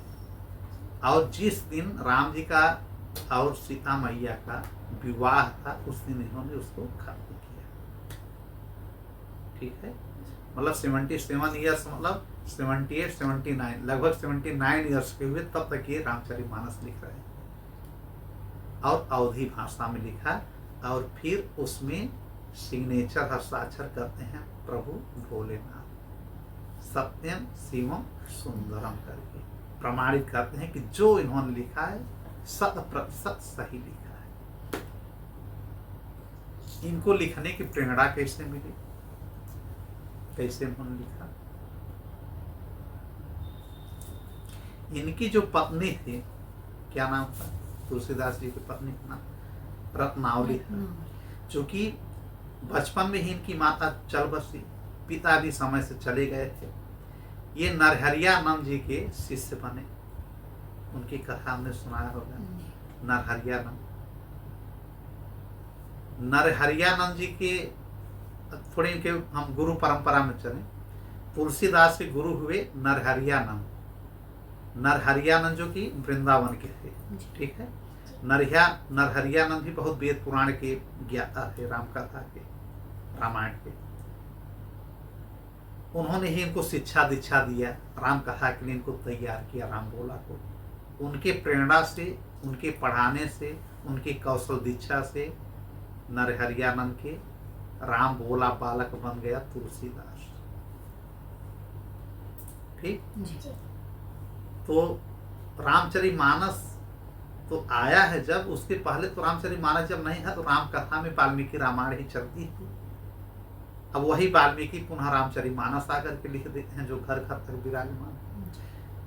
और जिस दिन राम जी का और सीता मैया का विवाह था, उस दिन इन्होंने उसको खत्म किया। ठीक है। मतलब 77 ईयर्स, मतलब 78 79, लगभग 79 ईयर्स के हुए तब तक ये रामचरितमानस लिख रहे हैं, और अवधी भाषा में लिखा। और फिर उसमें सिग्नेचर हस्ताक्षर करते हैं प्रभु भोलेनाथ, सत्यम शिवम सुंदरम करके प्रमाणित करते हैं कि जो इन्होंने लिखा है 100% सही लिखा है। इनको लिखने की प्रेरणा कैसे मिली? कैसे उन्होंने लिखा? इनकी जो पत्नी थी, क्या नाम था? तुलसीदास जी की पत्नी का नाम रत्नावली था। चूंकि बचपन में ही इनकी माता चल बसी, पिता भी समय से चले गए थे। ये नरहरियानंद जी के शिष्य बने। उनकी कथा हमने सुनाया होगा, नरहरियानंद। नरहरियानंद जी के थोड़े इनके हम गुरु परंपरा में चलें। तुलसीदास के गुरु हुए नरहरियानंद। नरहरियानंद जो कि वृंदावन के थे। ठीक है। नरहरियानंद भी बहुत वेद पुराण के ज्ञाता थे, राम कथा के, रामायण के। उन्होंने ही इनको शिक्षा दीक्षा दिया, राम कथा के लिए इनको तैयार किया, राम बोला को। उनके प्रेरणा से, उनके पढ़ाने से, उनकी कौशल दीक्षा से नरहरियानंद के राम बोला बालक बन गया तुलसीदास। ठीक। तो रामचरितमानस तो आया है जब, उसके पहले तो रामचरितमानस जब नहीं था तो राम कथा में वाल्मीकि रामायण ही चलती थी। अब वही वाल्मीकि पुनः रामचरितमानस आकर के लिख देते हैं, जो घर घर तक विराजमान।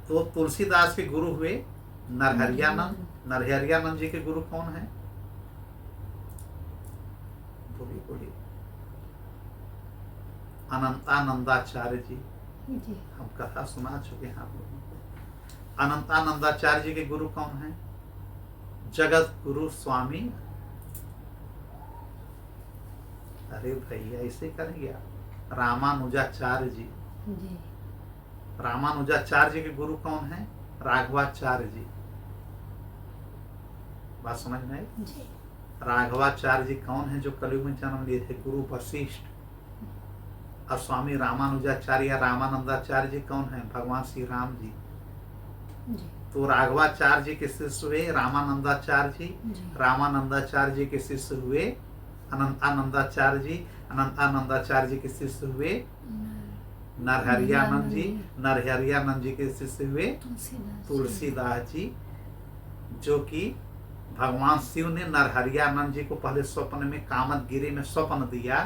तो तुलसीदास के गुरु हुए नरहरियानंद। नरहरियानंद जी के गुरु कौन है? बोलिए बोलिए। अनंतानंदाचार्य जी। हम कथा सुना चुके हैं आप लोगों को। अनंतानंदाचार्य जी के गुरु कौन है? जगत गुरु स्वामी, अरे भैया ऐसे करेंगे आप, रामानुजाचार्य जी। रामानुजाचार्य जी के गुरु कौन है? राघवाचार्य जी। बात समझ में आई? राघवाचार्य जी कौन है? जो कलयुग में जन्म लिए थे, गुरु वशिष्ठ। और स्वामी रामानुजाचार्य या रामानंदाचार्य जी कौन है? भगवान श्री राम जी। तो राघवाचार्य जी के शिष्य हुए रामानंदाचार्य जी। रामानंदाचार्य जी के शिष्य हुए अनंतानंदाचार्य जी। अनंतानंदाचार्य जी के शिष्य हुए नरहरियानंद जी। नरहरियानंद जी के शिष्य हुए तुलसीदास जी, जो कि भगवान शिव ने नरहरियानंद जी को पहले स्वप्न में कामदगिरी में स्वप्न दिया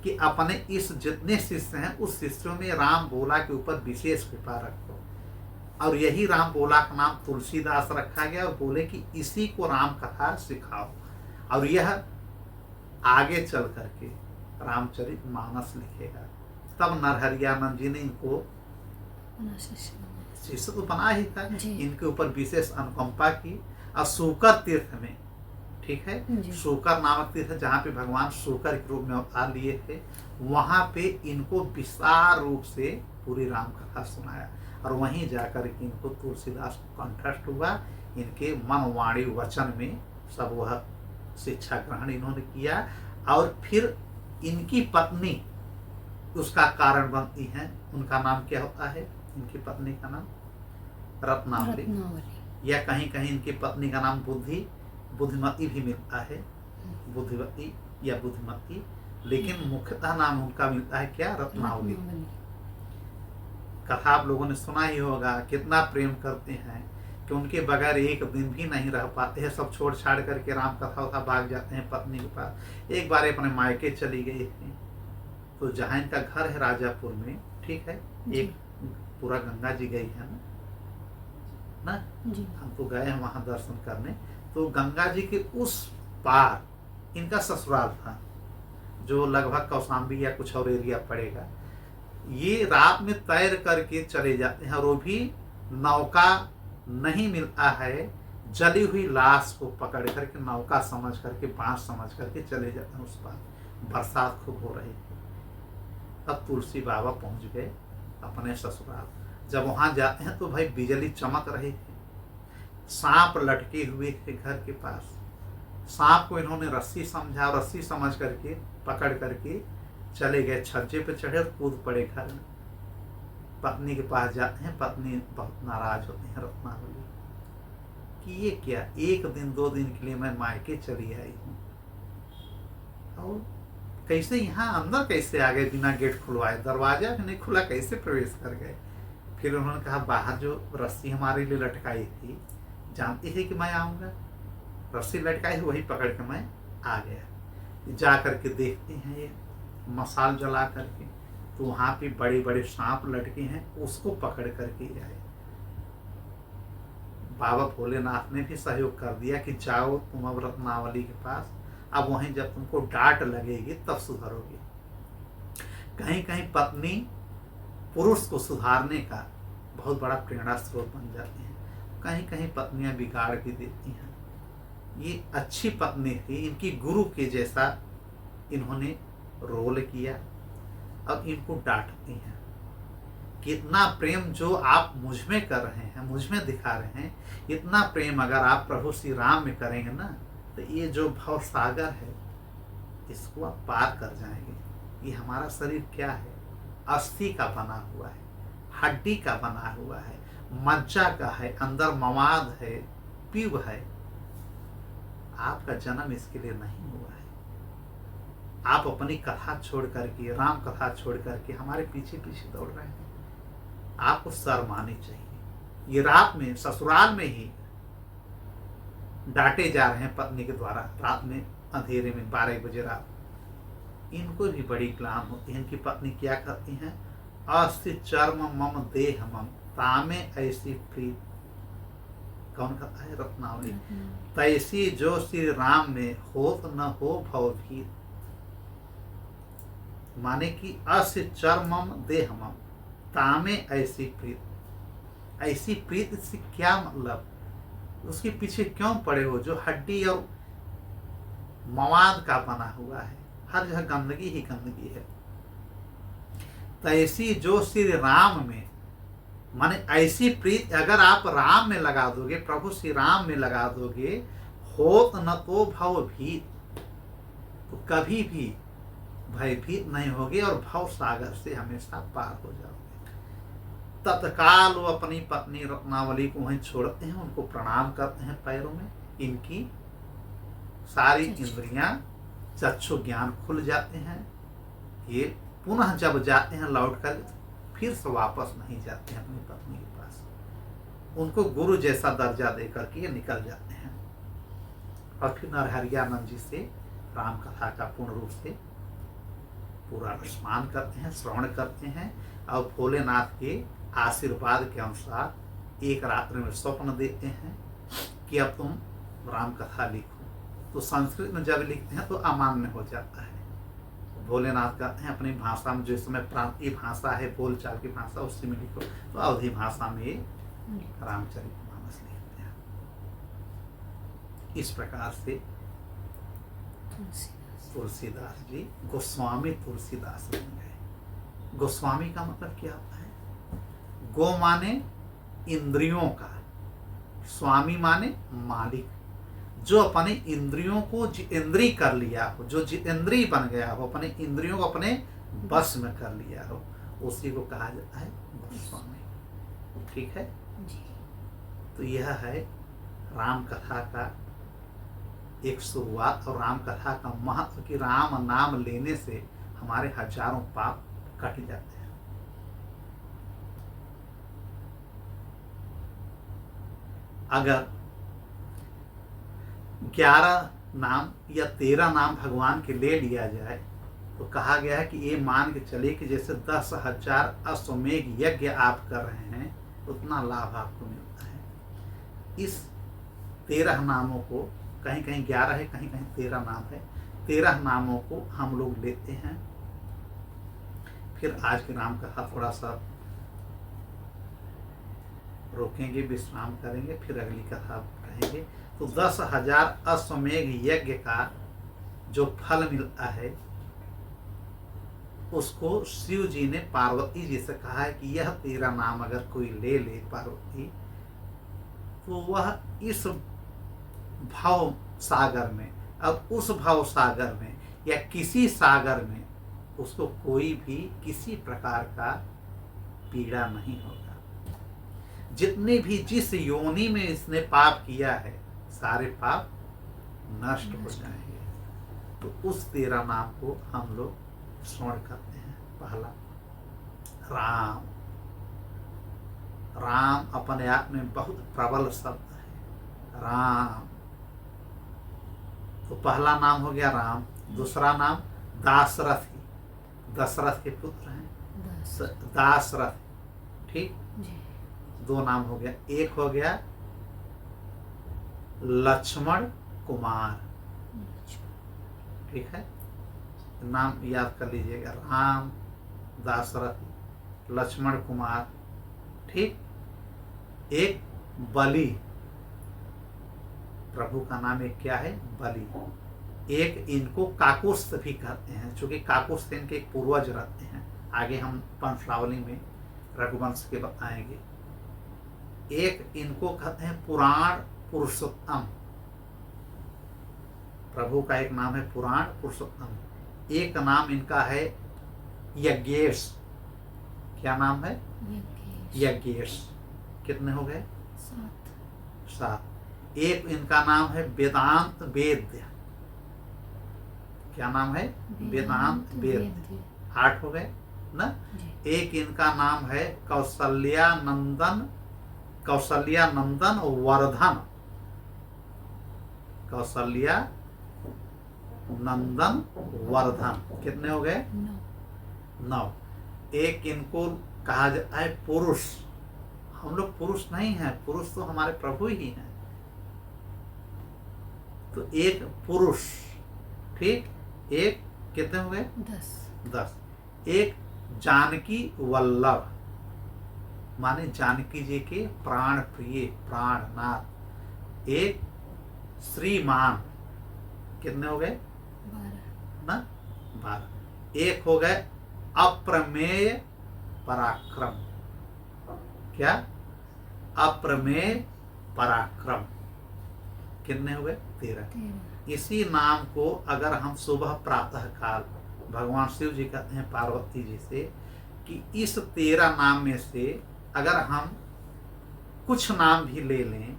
कि अपने इस जितने शिष्य हैं उस शिष्यों में राम बोला के ऊपर विशेष कृपा रखो, और यही राम बोला का नाम तुलसीदास रखा गया, और बोले कि इसी को राम कथा सिखाओ, और यह आगे चल करके रामचरित मानस लिखेगा। तब नरहरियानंद जी ने इनको शिष्य तो बना ही था, इनके ऊपर विशेष अनुकंपा की। और सूकर तीर्थ में, ठीक है, सूकर नामक तीर्थ जहाँ पे भगवान सूकर के रूप में अवतार लिए थे, वहाँ पे इनको विस्तार रूप से पूरी राम कथा सुनाया, और वहीं जाकर के इनको तुलसीदास को कंठस्थ हुआ। इनके मन वाणी वचन में सब वह शिक्षा ग्रहण इन्होंने किया, और फिर इनकी पत्नी उसका कारण बनती हैं। उनका नाम क्या होता है? इनकी पत्नी का नाम रत्नावली, या कहीं कहीं इनकी पत्नी का नाम बुद्धिमती भी मिलता है, बुद्धिवती या बुद्धिमती, लेकिन मुख्यतः नाम उनका मिलता है क्या? रत्नावली। कथा आप लोगों ने सुना ही होगा, कितना प्रेम करते हैं कि उनके बगैर एक दिन भी नहीं रह पाते हैं। सब छोड़ छाड़ करके राम कथा उथा भाग जाते हैं पत्नी के पास। एक बार अपने मायके चली गई थी, तो जहाँ इनका घर है राजापुर में, ठीक है, एक पूरा गंगा जी गई है ना जी। हम तो गए हैं वहां दर्शन करने, तो गंगा जी के उस पार इनका ससुराल था, जो लगभग कौशाम्बी या कुछ और एरिया पड़ेगा। ये रात में तैर करके चले जाते हैं, और वो भी नौका नहीं मिलता है, जली हुई लाश को पकड़ करके नौका समझ करके, बांस समझ करके चले जाते हैं उस पार। बरसात खूब हो रही थी। तब तुलसी बाबा पहुंच गए अपने ससुराल। जब वहां जाते हैं तो भाई बिजली चमक रही थी, सांप लटके हुए थे घर के पास। सांप को इन्होंने रस्सी समझा, रस्सी समझ करके पकड़ करके चले गए, छज्जे पे चढ़े और कूद पड़े घर में। पत्नी के पास जाते हैं, पत्नी बहुत नाराज होती है रत्नावली कि ये क्या, एक दिन दो दिन के लिए मैं मायके चली आई हूँ, और कैसे यहाँ अंदर कैसे आ गए बिना गेट खुलवाए? दरवाजा भी नहीं खुला, कैसे प्रवेश कर गए? फिर उन्होंने कहा बाहर जो रस्सी हमारे लिए लटकाई थी, जानती थी कि मैं आऊँगा, रस्सी लटकाई वही पकड़ के मैं आ गया। जा करके देखते हैं ये मसाल जला करके, तो वहाँ पे बड़े बड़े सांप लटके हैं, उसको पकड़ करके आए। बाबा भोलेनाथ ने भी सहयोग कर दिया कि जाओ तुम अब रत्नावली के पास, अब वहीं जब तुमको डांट लगेगी तब सुधरोगे। कहीं कहीं पत्नी पुरुष को सुधारने का बहुत बड़ा प्रेरणा स्रोत बन जाती है, कहीं कहीं पत्नियां बिगाड़ भी देती हैं। ये अच्छी पत्नी थी, इनकी गुरु के जैसा इन्होंने रोल किया, अब इनको डांटती हैं कि इतना प्रेम जो आप मुझ में कर रहे हैं, मुझ में दिखा रहे हैं, इतना प्रेम अगर आप प्रभु श्री राम में करेंगे ना, तो ये जो भव सागर है इसको आप पार कर जाएंगे। ये हमारा शरीर क्या है? अस्थि का बना हुआ है, हड्डी का बना हुआ है, मज्जा का है, अंदर मवाद है, पीव है। आपका जन्म इसके लिए नहीं हुआ है। आप अपनी कथा छोड़ करके, राम कथा छोड़ करके हमारे पीछे पीछे दौड़ रहे हैं। आपको शर्म आनी चाहिए। ये रात में ससुराल में ही डांटे जा रहे हैं पत्नी के द्वारा, रात में अंधेरे में 12 बजे रात। इनको भी बड़ी ग्लान होती है। इनकी पत्नी क्या करती हैं? अस्थि चर्म मम देह मम तामे ऐसी प्रीत। कौन कहता है? रत्नावली। तैसी जो श्री राम में होत न हो भवभीत। माने कि अस्थि चर्मम देह मम तामे ऐसी प्रीत। ऐसी प्रीत से क्या मतलब? उसके पीछे क्यों पड़े हो जो हड्डी और मवाद का बना हुआ है? हर जगह गंदगी ही गंदगी है। तैसी जो श्री राम में, माने ऐसी प्रीत अगर आप राम में लगा दोगे, प्रभु श्री राम में लगा दोगे, होत न तो भवभीत, तो कभी भी भयभीत नहीं होगे और भव सागर से हमेशा पार हो जाओगे। तत्काल वो अपनी पत्नी रत्नावली को वहीं छोड़ते हैं, उनको प्रणाम करते हैं पैरों में। इनकी सारी इंद्रियां, चक्षु ज्ञान खुल जाते हैं। ये पुनः जब जाते हैं लौट कर, फिर से वापस नहीं जाते हैं अपनी पत्नी के पास। उनको गुरु जैसा दर्जा देकर के ये निकल जाते हैं। और फिर नरहरियानंद जी से राम कथा का पूर्ण रूप से पूरा स्मरण करते हैं, श्रवण करते हैं और भोलेनाथ के आशीर्वाद के अनुसार एक रात्रि में स्वप्न देते हैं कि अब तुम राम कथा लिखो। तो संस्कृत में जब लिखते हैं तो अमान्य हो जाता है। भोलेनाथ कहते हैं अपनी भाषा में, जो इस समय प्रांतीय भाषा है, बोलचाल की भाषा, उसी में लिखो। तो अवधी भाषा में रामचरितमानस लिखते हैं। इस प्रकार से तुलसीदास जी गोस्वामी तुलसीदास बन गए। गोस्वामी का मतलब क्या होता है? गो माने इंद्रियों का, स्वामी माने मालिक, जो अपने इंद्रियों को जितेंद्रीय कर लिया हो, जो जितेंद्रीय बन गया हो, अपने इंद्रियों को अपने बस में कर लिया हो, उसी को कहा जाता है गोस्वामी। ठीक है जी। तो यह है राम कथा का एक शुरुआत और राम कथा का महत्व कि राम नाम लेने से हमारे हजारों पाप कट जाते हैं। अगर 11 नाम या 13 नाम भगवान के ले लिया जाए तो कहा गया है कि ये मान के चले कि जैसे 10,000 अश्वमेघ यज्ञ आप कर रहे हैं उतना लाभ आपको मिलता है। इस 13 नामों को, कहीं कहीं 11 है, कहीं कहीं 13 नाम है, 13 नामों को हम लोग लेते हैं। फिर आज की राम कथा थोड़ा सा रोकेंगे, विश्राम करेंगे, फिर अगली कथा कहेंगे। तो 10,000 अश्वमेघ यज्ञ का जो फल मिलता है उसको शिव जी ने पार्वती जी से कहा है कि यह 13 नाम अगर कोई ले ले पार्वती, तो वह इस भाव सागर में, अब उस भाव सागर में या किसी सागर में उसको कोई भी किसी प्रकार का पीड़ा नहीं होगा। जितने भी जिस योनि में इसने पाप किया है सारे पाप नष्ट हो जाएंगे। तो उस 13 नाम को हम लोग स्मरण करते हैं। पहला राम। राम अपने आप में बहुत प्रबल शब्द है, राम। तो पहला नाम हो गया राम। दूसरा नाम दाशरथ, दशरथ के पुत्र हैं दाशरथ। ठीक, 2 नाम हो गया। एक हो गया लक्ष्मण कुमार। ठीक है, नाम याद कर लीजिएगा, राम, दाशरथ, लक्ष्मण कुमार। ठीक, एक बलि, प्रभु का नाम एक क्या है? बलि। एक इनको काकुस्थ भी कहते हैं, क्योंकि काकुस्थ इनके एक पूर्वज रहते हैं। आगे हम वंशावली में रघुवंश के बताएंगे। एक इनको कहते हैं पुराण पुरुषोत्तम, प्रभु का एक नाम है पुराण पुरुषोत्तम। एक नाम इनका है यज्ञेश। क्या नाम है? यज्ञेश। कितने हो गए? 7। एक इनका नाम है वेदांत वेद्य। क्या नाम है? वेदांत वेद्य। 8 हो गए ना। एक इनका नाम है कौशल्यानंदन, कौशल्यानंदन वर्धन, कौशल्या नंदन वर्धन। कितने हो गए? 9। एक इनको कहा जाता है पुरुष। हम लोग पुरुष नहीं हैं, पुरुष तो हमारे प्रभु ही हैं। तो एक पुरुष। ठीक, एक कितने हो गए? 10। एक जानकी वल्लभ, माने जानकी जी के प्राण प्रिय, प्राणनाथ। एक श्रीमान। कितने हो गए? 12। एक हो गए अप्रमेय पराक्रम। क्या? अप्रमेय पराक्रम। कितने हो गए? 13। इसी नाम को अगर हम सुबह प्रातः काल भगवान शिव जी कहते हैं पार्वती जी से कि इस 13 नाम में से अगर हम कुछ नाम भी ले लें,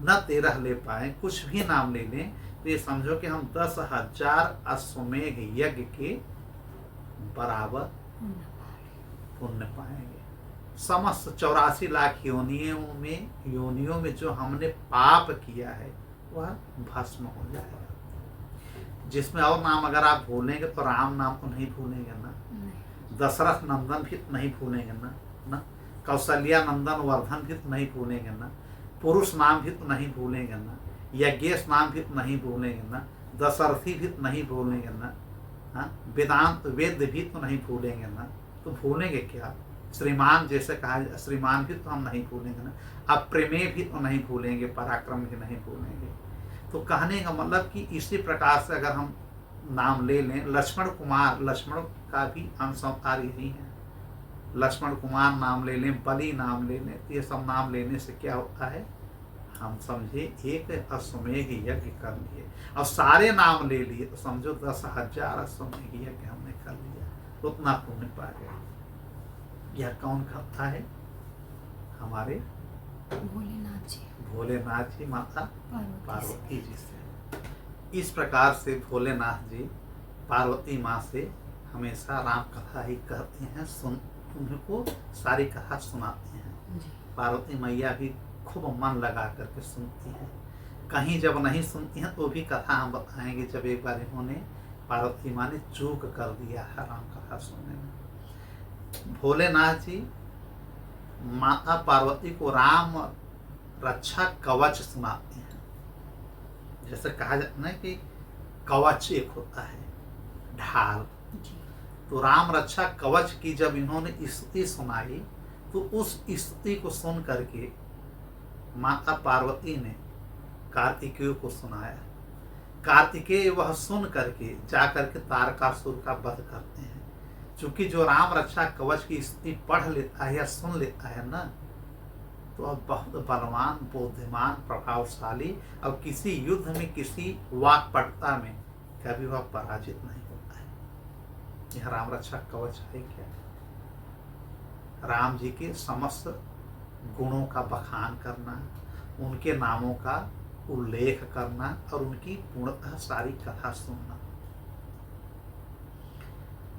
न 13 ले पाए, कुछ भी नाम ले लें, तो ये समझो कि हम 10,000 अश्वमेघ यज्ञ के बराबर पुण्य पाएंगे। समस्त 84 लाख योनियों में जो हमने पाप किया है वह भस्म हो जाएगा। जिसमें और नाम अगर आप भूलेंगे तो राम नाम तो नहीं भूलेंगे ना, दशरथ नंदन भी नहीं भूलेंगे ना, कौशल्या नंदन वर्धन भी तो नहीं भूलेंगे ना, पुरुष नाम भी तो नहीं भूलेंगे ना, यज्ञेश नाम भी तो नहीं भूलेंगे ना, दशरथी भी तो नहीं भूलेंगे ना, हाँ, वेदांत वेद भी तो नहीं भूलेंगे ना, तो भूलेंगे क्या? श्रीमान जैसे कहा, श्रीमान भी तो हम नहीं भूलेंगे ना, अप्रेमे भी तो नहीं भूलेंगे, पराक्रम भी नहीं भूलेंगे। तो कहने का मतलब कि इसी प्रकार से अगर हम नाम ले लें, लक्ष्मण कुमार, लक्ष्मण का भी अंश अवतार यही है। लक्ष्मण कुमार नाम ले लें, बलि नाम ले लें, ये सब नाम लेने से क्या होता है? हम समझे एक अश्वमेघ यज्ञ कर लिए, और सारे नाम ले लिए तो समझो 10,000 अश्वमेघ यज्ञ हमने कर लिया, उतना पुण्य पा गए। यह कौन करता है? हमारे भोलेनाथ जी, भोलेनाथ जी, माता पार्वती पार्वती जी से। इस प्रकार से भोलेनाथ जी पार्वती माँ से हमेशा राम कथा ही कहते हैं, उनको सारी कथा सुनाते हैं। जी। पार्वती मैया भी खूब मन लगा करके सुनती हैं। कहीं जब नहीं सुनती हैं तो भी कथा हम बताएंगे। जब एक बार इन्होंने, पार्वती माँ ने चूक कर दिया है राम कथा सुनने में। भोलेनाथ जी माता पार्वती को राम रक्षा कवच सुनाते हैं। जैसे कहा जाता है कि कवच एक होता है ढाल, जी। तो राम रक्षा कवच की जब इन्होंने स्तुति सुनाई तो उस स्तुति को सुन करके माता पार्वती ने कार्तिकेय को सुनाया। कार्तिकेय वह सुन करके जा करके तारकासुर का वध करते हैं। चूंकि जो राम रक्षा कवच की स्तुति पढ़ लेता है या सुन लेता है ना, तो अब बहुत बलवान, बुद्धिमान, प्रभावशाली, और किसी युद्ध में, किसी वाक्पटुता में कभी वह पराजित नहीं होता है। यह राम रक्षा कवच है क्या? राम जी के समस्त गुणों का बखान करना, उनके नामों का उल्लेख करना और उनकी पूर्णतः सारी कथा सुनना।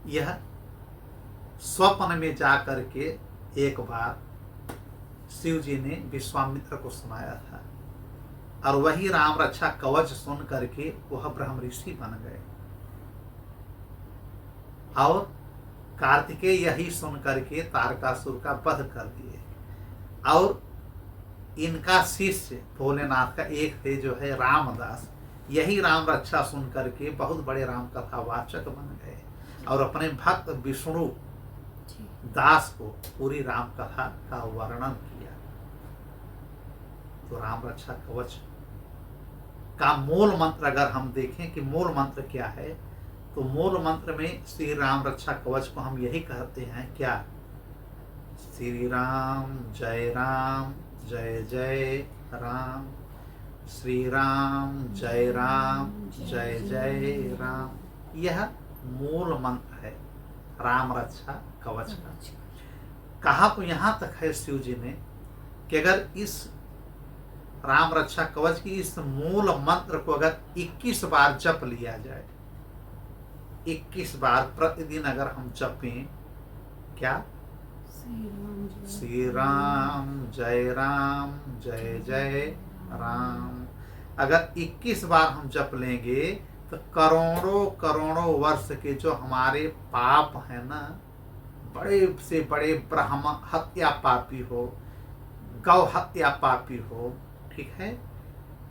यह स्वप्न में जा करके एक बार शिव जी ने विश्वामित्र को सुनाया था, और वही राम रक्षा कवच सुन करके वह ब्रह्म ऋषि बन गए। और कार्तिकेय यही सुन करके तारकासुर का वध कर दिए। और इनका शिष्य भोलेनाथ का एक थे जो है रामदास, यही राम रक्षा सुन करके बहुत बड़े राम कथावाचक बन गए और अपने भक्त विष्णु जी। दास को पूरी राम कथा का वर्णन किया। तो राम रक्षा कवच का मूल मंत्र अगर हम देखें कि मूल मंत्र क्या है, तो मूल मंत्र में श्री राम रक्षा कवच को हम यही कहते हैं क्या? श्री राम जय जय राम, श्री राम जय जय राम। यह मूल मंत्र है राम रक्षा कवच का। कहा तो यहाँ तक है शिव जी ने कि अगर इस राम रक्षा कवच की इस मूल मंत्र को अगर 21 बार जप लिया जाए, 21 बार प्रतिदिन अगर हम जपें, क्या? श्री राम जय जय राम, अगर 21 बार हम जप लेंगे तो करोड़ों करोड़ों वर्ष के जो हमारे पाप है ना, बड़े से बड़े ब्राह्मण हत्या पापी हो, गौ हत्या पापी हो, ठीक है,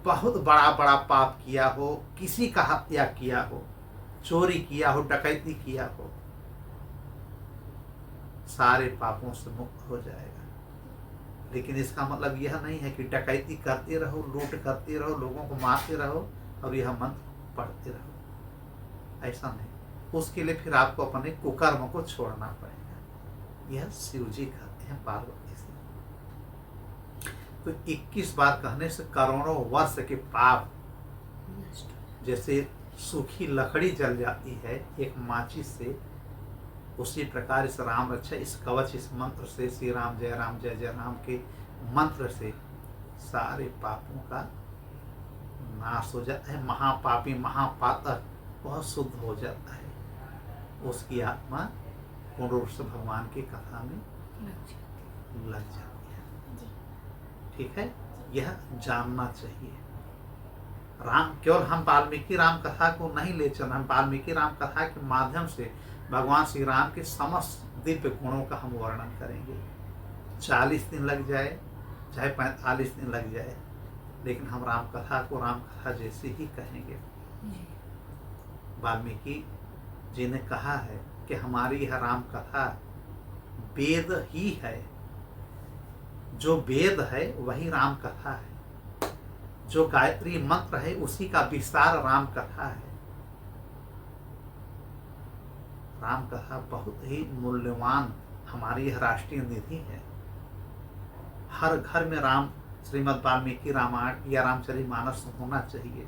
बहुत बड़ा बड़ा पाप किया हो, किसी का हत्या किया हो, चोरी किया हो, डकैती किया हो, सारे पापों से मुक्त हो जाएगा। लेकिन इसका मतलब यह नहीं है कि डकैती करते रहो, लूट करते रहो, लोगों को मारते रहो और यह मंत्र पढ़ते रहो, ऐसा नहीं। उसके लिए फिर आपको अपने कुकर्म को छोड़ना पड़ेगा। यह शिव जी कहते हैं पार्वती से। तो 21 बार कहने से करोड़ों वर्ष के पाप, जैसे सूखी लकड़ी जल जाती है एक माचिस से, उसी प्रकार इस राम रक्षा, इस कवच, इस मंत्र से, श्री राम जय जय राम के मंत्र से सारे पापों का नाश हो जाता है। महापापी, महापातक वह शुद्ध हो जाता है, उसकी आत्मा पूर्ण रूप से भगवान की कथा में लग जाती है। ठीक है, यह जानना चाहिए। राम केवल हम वाल्मीकि राम कथा को नहीं ले चल, हम वाल्मीकि राम कथा के माध्यम से भगवान श्री राम के समस्त दिव्य गुणों का हम वर्णन करेंगे। 40 दिन लग जाए चाहे 45 दिन लग जाए, लेकिन हम राम कथा को राम कथा जैसे ही कहेंगे। जी। वाल्मीकि जी ने कहा है कि हमारी यह राम कथा वेद ही है, जो वेद है वही राम कथा है, जो गायत्री मंत्र है उसी का विस्तार राम कथा है। राम कथा बहुत ही मूल्यवान हमारी यह राष्ट्रीय निधि है। हर घर में राम श्रीमद् वाल्मीकि रामायण या रामचरितमानस होना चाहिए।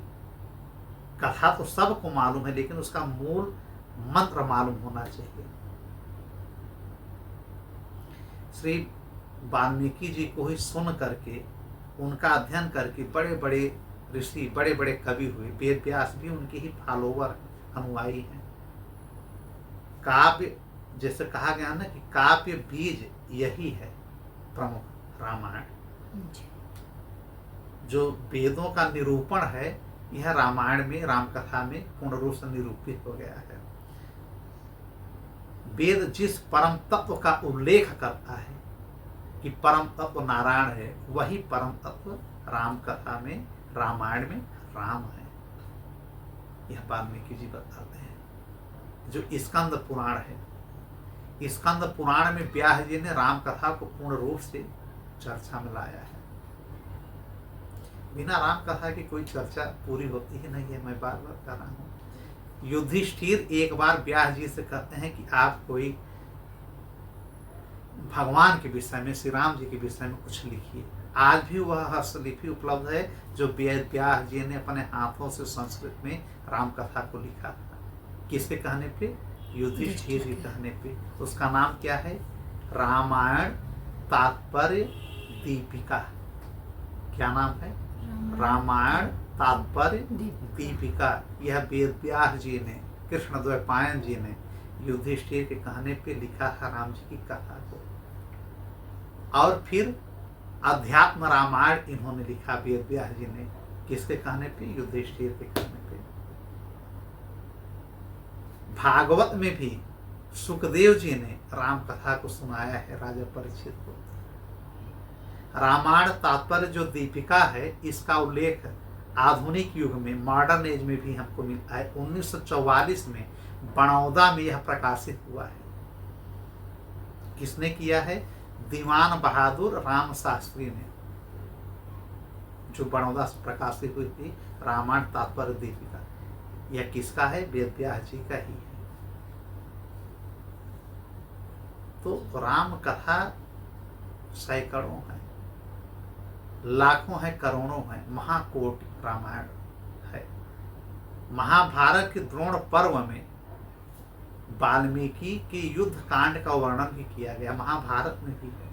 कथा तो सबको मालूम है, लेकिन उसका मूल मंत्र मालूम होना चाहिए। श्री वाल्मीकि जी को ही सुन करके, उनका अध्ययन करके बड़े बड़े ऋषि, बड़े बड़े कवि हुए। वेद व्यास भी उनके ही फॉलोवर, अनुयायी हैं। काव्य, जैसे कहा गया ना कि काव्य बीज यही है प्रमुख रामायण। जी। जो वेदों का निरूपण है, यह रामायण में, रामकथा में पूर्ण रूप से निरूपित हो गया है। वेद जिस परम तत्व का उल्लेख करता है कि परम तत्व नारायण है, वही परम तत्व राम कथा में, रामायण में राम है, यह वाल्मीकि जी बताते हैं। जो स्कंद पुराण है, स्कंद पुराण में व्यास जी ने राम कथा को पूर्ण रूप से चर्चा में लाया है। बिना राम कथा की कोई चर्चा पूरी होती ही नहीं है। मैं बार बार कह रहा हूँ। युधिष्ठिर एक बार व्यास जी से कहते हैं कि आप कोई भगवान के विषय में, श्री राम जी के विषय में कुछ लिखिए। आज भी वह हस्तलिपि उपलब्ध है जो वेद व्यास जी ने अपने हाथों से संस्कृत में राम कथा को लिखा था। किसके कहने पे? युधिष्ठिर के कहने पे। उसका नाम क्या है? रामायण तात्पर्य दीपिका। क्या नाम है? रामायण तात्पर्य दीपिका। यह वेद व्यास जी ने, कृष्णद्वैपायन जी ने युधिष्ठिर के कहने पे लिखा था राम जी की कथा को। और फिर अध्यात्म रामायण इन्होंने लिखा वेद व्यास जी ने। किसके कहने पे? युधिष्ठिर के कहने पे। भागवत में भी सुखदेव जी ने राम कथा को सुनाया है राजा परीक्षित को। रामायण तात्पर्य जो दीपिका है, इसका उल्लेख आधुनिक युग में, मॉडर्न एज में भी हमको मिलता है। 1944 में बड़ौदा में यह प्रकाशित हुआ है। किसने किया है? दीवान बहादुर राम शास्त्री ने, जो बड़ौदा से प्रकाशित हुई थी रामायण तात्पर्य दीपिका। यह किसका है? वेद व्यास जी का ही है। तो राम कथा सैकड़ों है, लाखों है, करोड़ों है, महाकोटि रामायण है। महाभारत के द्रोण पर्व में वाल्मीकि के युद्ध कांड का वर्णन भी किया गया। महाभारत में भी है,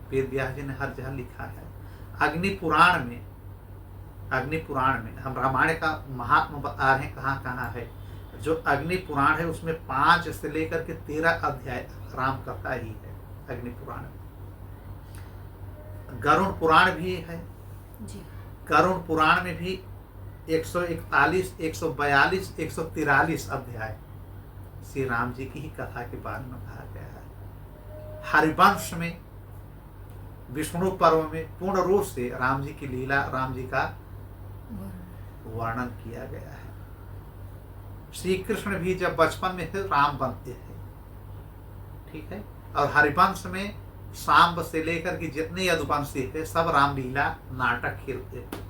वेद व्यास जी ने हर जगह लिखा है। अग्नि पुराण में हम रामायण का महात्मा बता रहे हैं कहाँ कहाँ है। जो अग्नि पुराण है उसमें 5 से लेकर के 13 अध्याय राम कथा ही है अग्नि पुराण में। गरुड़ पुराण भी है जी। गरुड़ पुराण में भी 141, 142, 143 अध्याय श्री राम जी की ही कथा के बारे में कहा गया है। हरिवंश में विष्णु पर्व में पूर्ण रूप से राम जी की लीला, राम जी का वर्णन किया गया है। श्री कृष्ण भी जब बचपन में थे राम बनते थे, ठीक है। और हरिवंश में सांब से लेकर के जितने यदुवंशी थे सब रामलीला नाटक खेलते थे।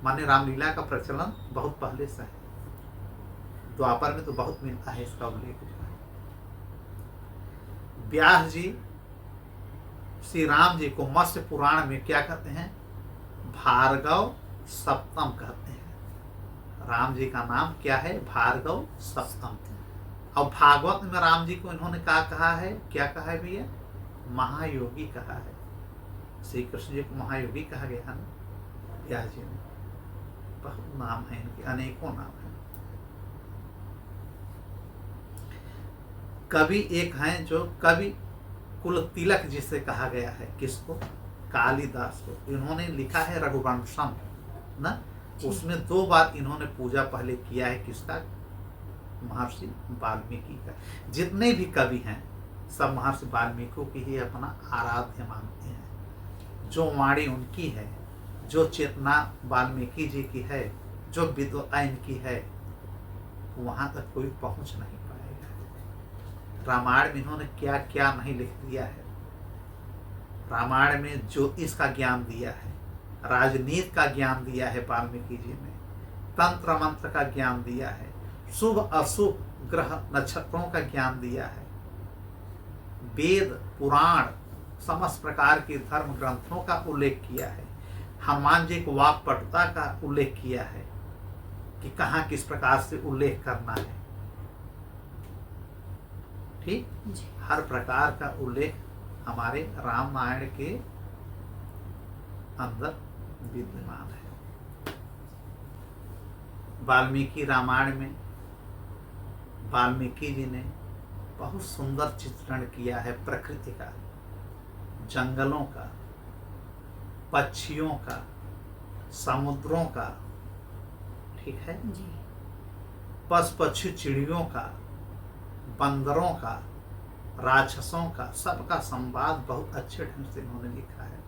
माने रामलीला का प्रचलन बहुत पहले से है। द्वापर में तो बहुत मिलता है इसका उल्लेख। व्यास जी श्री राम जी को मत्स्य पुराण में क्या कहते हैं? भार्गव सप्तम कहते हैं। राम जी का नाम क्या है? भार्गव सप्तम। और भागवत में राम जी को इन्होंने कहा है? क्या कहा है भैया? महायोगी कहा है। श्री कृष्ण जी को महायोगी कहा गया है ना व्यास जी ने। बहुत नाम है इनके, अनेकों नाम है। कवि एक हैं जो कवि कुल तिलक जिसे कहा गया है। किसको? कालिदास को। इन्होंने लिखा है रघुवंशम। ना, जी। उसमें 2 बार इन्होंने पूजा पहले किया है किसका, महर्षि वाल्मीकि का। जितने भी कवि हैं सब महर्षि वाल्मीकि की ही अपना आराध्य मानते हैं। जो वाणी उनकी है, जो चेतना वाल्मीकि जी की है, जो विद्वता इनकी है, वहां तक कोई पहुंच नहीं पाएगा। रामायण में इन्होंने क्या क्या नहीं लिख दिया है। रामायण में ज्योतिष का ज्ञान दिया है, राजनीति का ज्ञान दिया है वाल्मीकि जी ने, तंत्र मंत्र का ज्ञान दिया है, शुभ अशुभ ग्रह नक्षत्रों का ज्ञान दिया है, वेद पुराण समस्त प्रकार के धर्म ग्रंथों का उल्लेख किया है, हनुमान जी को वाक्पटुता का उल्लेख किया है कि कहाँ किस प्रकार से उल्लेख करना है। ठीक, जी। हर प्रकार का उल्लेख हमारे रामायण के अंदर विद्यमान है। वाल्मीकि रामायण में वाल्मीकि जी ने बहुत सुंदर चित्रण किया है प्रकृति का, जंगलों का, पक्षियों का, समुद्रों का, ठीक है, जी। पशु पक्षी चिड़ियों का, बंदरों का, राक्षसों का, सबका संवाद बहुत अच्छे ढंग से इन्होंने लिखा है।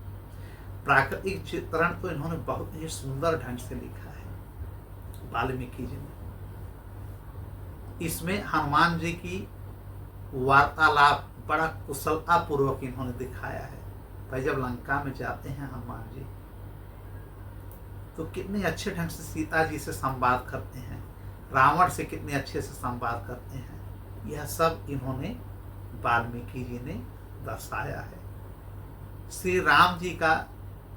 प्राकृतिक चित्रण तो इन्होंने बहुत ही सुंदर ढंग से लिखा है वाल्मीकि जी ने। इसमें हनुमान जी की वार्तालाप बड़ा कुशलता पूर्वक इन्होंने दिखाया है। भाई जब लंका में जाते हैं हनुमान जी तो कितने अच्छे ढंग से सीता जी से संवाद करते हैं, रावण से कितने अच्छे से संवाद करते हैं, यह सब इन्होंने वाल्मीकि जी ने दर्शाया है। श्री राम जी का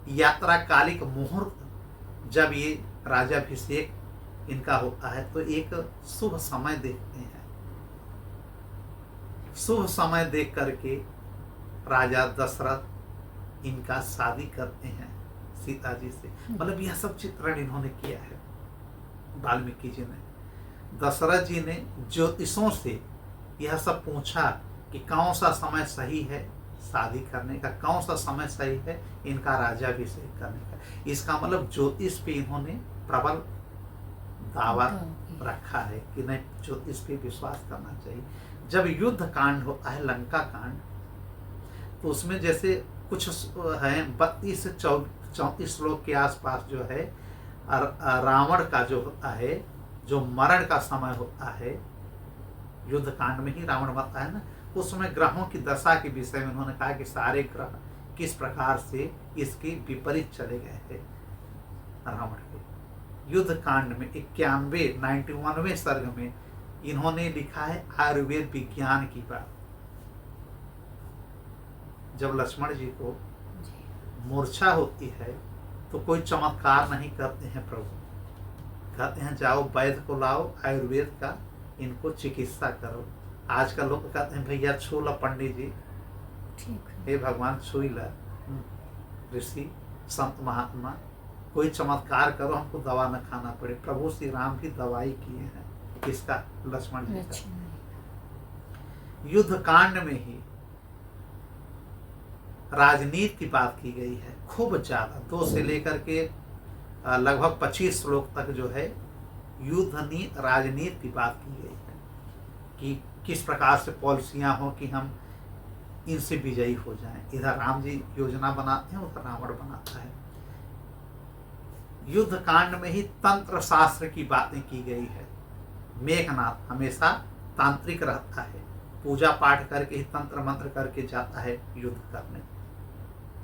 यात्रा कालिक मुहूर्त जब ये राजाभिषेक इनका होता है तो एक शुभ समय देखते हैं। शुभ समय देख करके राजा दशरथ इनका शादी करते हैं सीता जी से। मतलब यह सब चित्रण इन्होंने किया है वाल्मीकि जी ने। दशरथ जी ने ज्योतिषों से यह सब पूछा कि कौन सा समय सही है शादी करने का, कौन सा समय सही है इनका राज्याभिषेक करने का। इसका मतलब ज्योतिष पे इन्होंने प्रबल दावा रखा है कि नहीं, ज्योतिष पे विश्वास करना चाहिए। जब युद्ध कांड होता है लंका कांड तो उसमें जैसे कुछ है 32 से 34 श्लोक के आसपास जो है रावण का जो होता है, जो मरण का समय होता है, युद्ध कांड में ही रावण मरता है ना, उस समय ग्रहों की दशा के विषय में उन्होंने कहा कि सारे ग्रह किस प्रकार से इसके विपरीत चले गए थे रावण के। युद्ध कांड में 91वें सर्ग में इन्होंने लिखा है आयुर्वेद विज्ञान की बात। जब लक्ष्मण जी को मूर्छा होती है तो कोई चमत्कार नहीं करते हैं प्रभु, कहते हैं जाओ वैद्य को लाओ, आयुर्वेद का इनको चिकित्सा करो। आजकल लोग कहते हैं भैया छू ला पंडित जी, हे भगवान छू ला, ऋषि संत महात्मा कोई चमत्कार करो, हमको दवा न खाना पड़े। प्रभु श्री राम की दवाई किए हैं, किसका, लक्ष्मण जी का। युद्ध कांड में ही राजनीति की बात की गई है खूब ज्यादा, 2 से लेकर के लगभग 25 श्लोक तक जो है युद्ध राजनीति की बात की गई है कि किस प्रकार से पॉलिसियां हो कि हम इनसे विजयी हो जाएं। इधर राम जी योजना बनाते हैं, उधर रावण बनाता है। युद्ध कांड में ही तंत्र शास्त्र की बातें की गई है। मेघनाथ हमेशा तांत्रिक रहता है, पूजा पाठ करके ही तंत्र मंत्र करके जाता है युद्ध करने।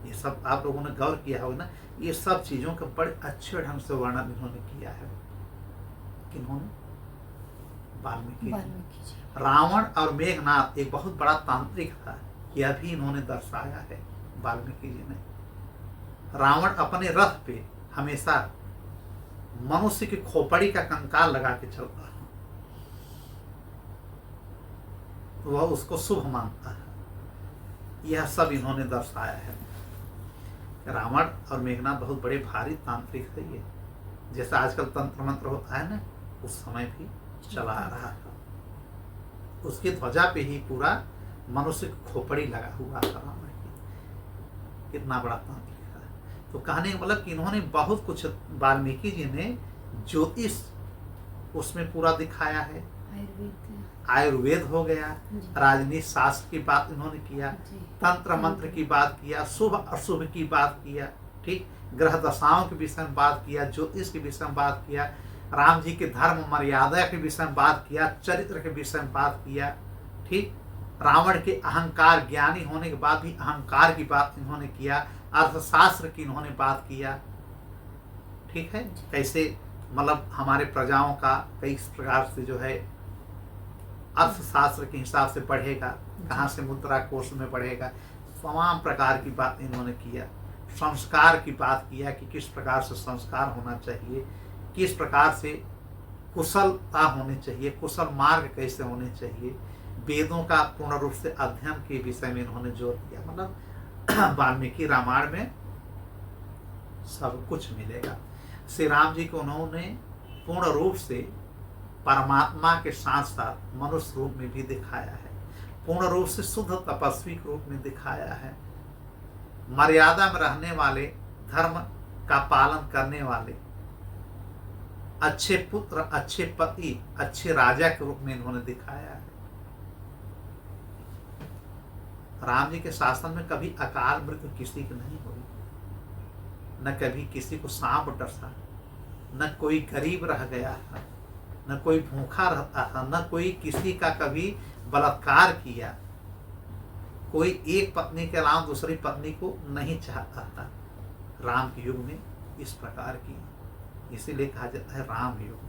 ये सब आप लोगों ने गौर किया होगा ना, ये सब चीजों का बड़े अच्छे ढंग से वर्णन इन्होंने किया है। किन्होंने, वाल्मीकि जी। रावण और मेघनाथ एक बहुत बड़ा तांत्रिक था, यह भी इन्होंने दर्शाया है वाल्मीकि जी ने। रावण अपने रथ पे हमेशा मनुष्य की खोपड़ी का कंकाल लगा के चलता है, तो वह उसको शुभ मानता है। यह सब इन्होंने दर्शाया है। रावण और मेघनाथ बहुत बड़े भारी तांत्रिक थे ये, जैसा आजकल तंत्र मंत्र होता है ना, उस समय भी चला आ रहा था। उसकी ध्वजा पे ही पूरा मनुष्य की खोपड़ी लगा हुआ था रावण की। कितना बड़ा तांत्रिक था। तो कहने का मतलब कि इन्होंने बहुत कुछ, वाल्मीकि जी ने ज्योतिष उसमें पूरा दिखाया है, आयुर्वेद। आयुर्वेद हो गया, जी। राजनीति शास्त्र की बात इन्होंने किया, जी। तंत्र मंत्र की बात किया, शुभ अशुभ की बात किया, ठीक, ग्रह दशाओं के विषय में बात किया, ज्योतिष के विषय में बात किया, राम जी के धर्म मर्यादा के विषय में बात किया, चरित्र के विषय में बात किया, ठीक, रावण के अहंकार, ज्ञानी होने के बाद भी अहंकार की बात इन्होंने किया, अर्थशास्त्र की इन्होंने बात किया, ठीक है, कैसे मतलब हमारे प्रजाओं का कई प्रकार से जो है अर्थशास्त्र के हिसाब से बढ़ेगा, कहाँ से मुद्रा कोष में बढ़ेगा, तमाम प्रकार की बात इन्होंने किया। संस्कार की बात किया कि किस प्रकार से संस्कार होना चाहिए, किस प्रकार से कुशलता होनी चाहिए, कुशल मार्ग कैसे होने चाहिए, वेदों का पूर्ण रूप से अध्ययन के विषय में इन्होंने जोर दिया। मतलब वाल्मीकि रामायण में सब कुछ मिलेगा। श्री राम जी को उन्होंने पूर्ण रूप से परमात्मा के साथ साथ मनुष्य रूप में भी दिखाया है, पूर्ण रूप से शुद्ध तपस्वी के रूप में दिखाया है, मर्यादा में रहने वाले, धर्म का पालन करने वाले, अच्छे पुत्र, अच्छे पति, अच्छे राजा के रूप में इन्होंने दिखाया है। राम जी के शासन में कभी अकाल मृत्यु किसी की नहीं हुई, न कभी किसी को सांप डसा, न कोई गरीब रह गया था, न कोई भूखा रहता था, न कोई किसी का कभी बलात्कार किया, कोई एक पत्नी के अलावा दूसरी पत्नी को नहीं चाहता था। राम के युग में इस प्रकार की, इसीलिए कहा जाता है राम युग।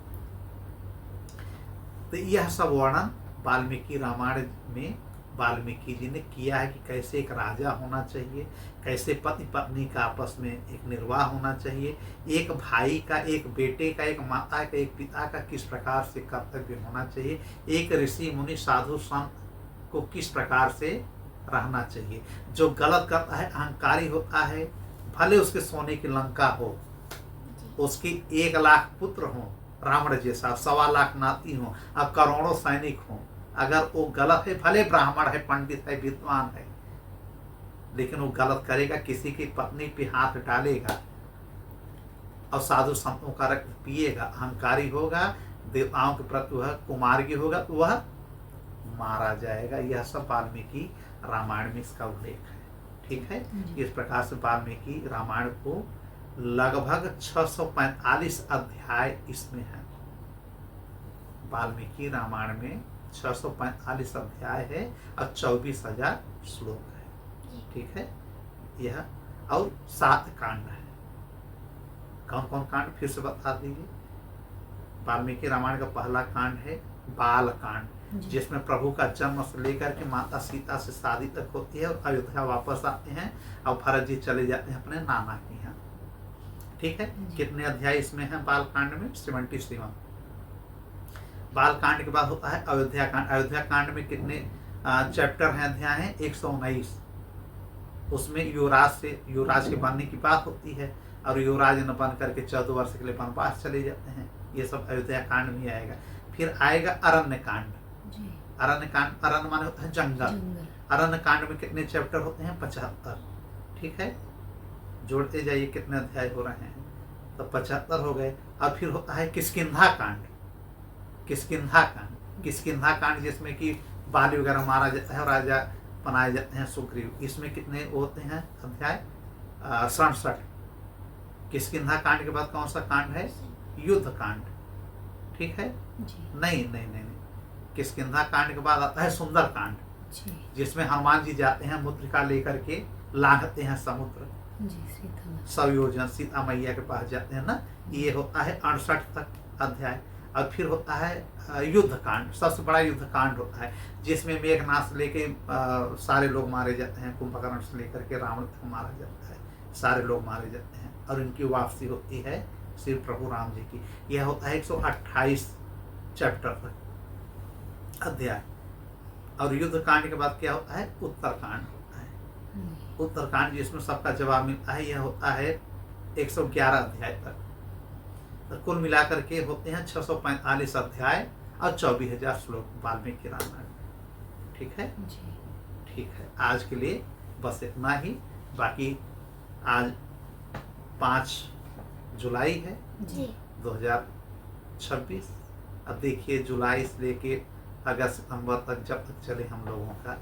तो यह सब वर्णन वाल्मीकि रामायण में वाल्मीकि जी ने किया है कि कैसे एक राजा होना चाहिए, कैसे पति पत्नी का आपस में एक निर्वाह होना चाहिए, एक भाई का, एक बेटे का, एक माता का, एक पिता का किस प्रकार से कर्तव्य होना चाहिए, एक ऋषि मुनि साधु संत को किस प्रकार से रहना चाहिए। जो गलत करता है, अहंकारी होता है, भले उसके सोने की लंका हो, उसकी 1 लाख पुत्र हो, रावण जैसा 1.25 लाख नाती हो और करोड़ों सैनिक हो, अगर वो गलत है, भले ब्राह्मण है, पंडित है, विद्वान है, लेकिन वो गलत करेगा, किसी की पत्नी पे हाथ डालेगा और साधु संतों का रक्त पिएगा, अहंकारी होगा, देवताओं के प्रति वह कुमार्गी होगा, तो वह मारा जाएगा। यह सब वाल्मीकि रामायण में इसका उल्लेख है, ठीक है। इस प्रकार से वाल्मीकि रामायण को लगभग 645 अध्याय इसमें है। वाल्मीकि रामायण में 645 अध्याय है और 24,000 श्लोक है, ठीक है। यह और 7 कांड है। कौन कौन कांड फिर से बता दीजिए। वाल्मीकि रामायण का पहला कांड है बाल कांड, जिसमें प्रभु का जन्म से लेकर के माता सीता से शादी तक होती है और अयोध्या वापस आते हैं और भरत जी चले जाते हैं अपने नाना के यहाँ, ठीक है। कितने अध्याय इसमें हैं बाल कांड में? 77। बाल कांड के बाद होता है अयोध्या कांड। अयोध्या कांड में कितने चैप्टर हैं, अध्याय हैं? 119। उसमें युवराज के बनने की बात होती है और युवराज न बन करके 14 वर्ष के लिए वनवास चले जाते हैं। ये सब अयोध्या कांड में आएगा। फिर आएगा अरण्य कांड। अरण्य कांड, अरण्य माने होता है जंगल। अरण्य कांड में कितने चैप्टर होते हैं? 75, ठीक है। जोड़ते जाइए कितने अध्याय हो रहे हैं, तो 75 हो गए। अब फिर होता है किष्किंधा कांड। किष्किंधा कांड, किष्किंधा कांड जिसमें कि बाली वगैरह मारा जाता है और राजा बनाए जाते हैं सुग्रीव। इसमें कितने होते हैं अध्याय? 67। किष्किंधा कांड के बाद कौन सा कांड है? युद्ध कांड, ठीक है। नहीं नहीं नहीं नहीं, किष्किंधा कांड के बाद आता है सुंदर कांड, जिसमें हनुमान जी जाते हैं मुद्रिका लेकर के, लांघते हैं समुद्र, सब योजन सीता मैया के पास जाते हैं ना। ये होता है 68 तक अध्याय। और फिर होता है युद्ध कांड, सबसे बड़ा युद्ध कांड होता है, जिसमें मेघनाथ से लेके सारे लोग मारे जाते हैं, कुंभकर्ण से लेकर के रावण तक मारा जाता है, सारे लोग मारे जाते हैं और इनकी वापसी होती है श्री प्रभु राम जी की। यह होता है 128 चैप्टर तक अध्याय। और युद्ध कांड के बाद क्या होता है? उत्तरकांड होता है। उत्तरकांड जिसमें सबका जवाब मिलता है, यह होता है 111 अध्याय तक। तो कुल मिलाकर के होते हैं 645 अध्याय और 24,000 श्लोक वाल्मीकि रामायण, ठीक है। ठीक है, आज के लिए बस इतना ही। बाकी आज 5 जुलाई है जी 2026। अब देखिए जुलाई से लेके अगस्त सितंबर तक जब तक चले हम लोगों का,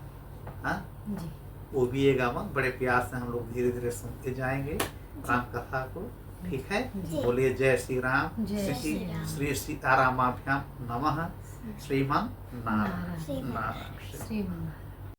हाँ, जी वो भी एक अमन बड़े प्यार से हम लोग धीरे धीरे सुनते जाएंगे राम कथा को। ठीक है, जी। बोलिए जय श्री राम, जय श्री श्री राम। श्री सीतारामाभ्याम नमः, श्रीमन नारायण श्रीमन नारायण। श्री मंगल।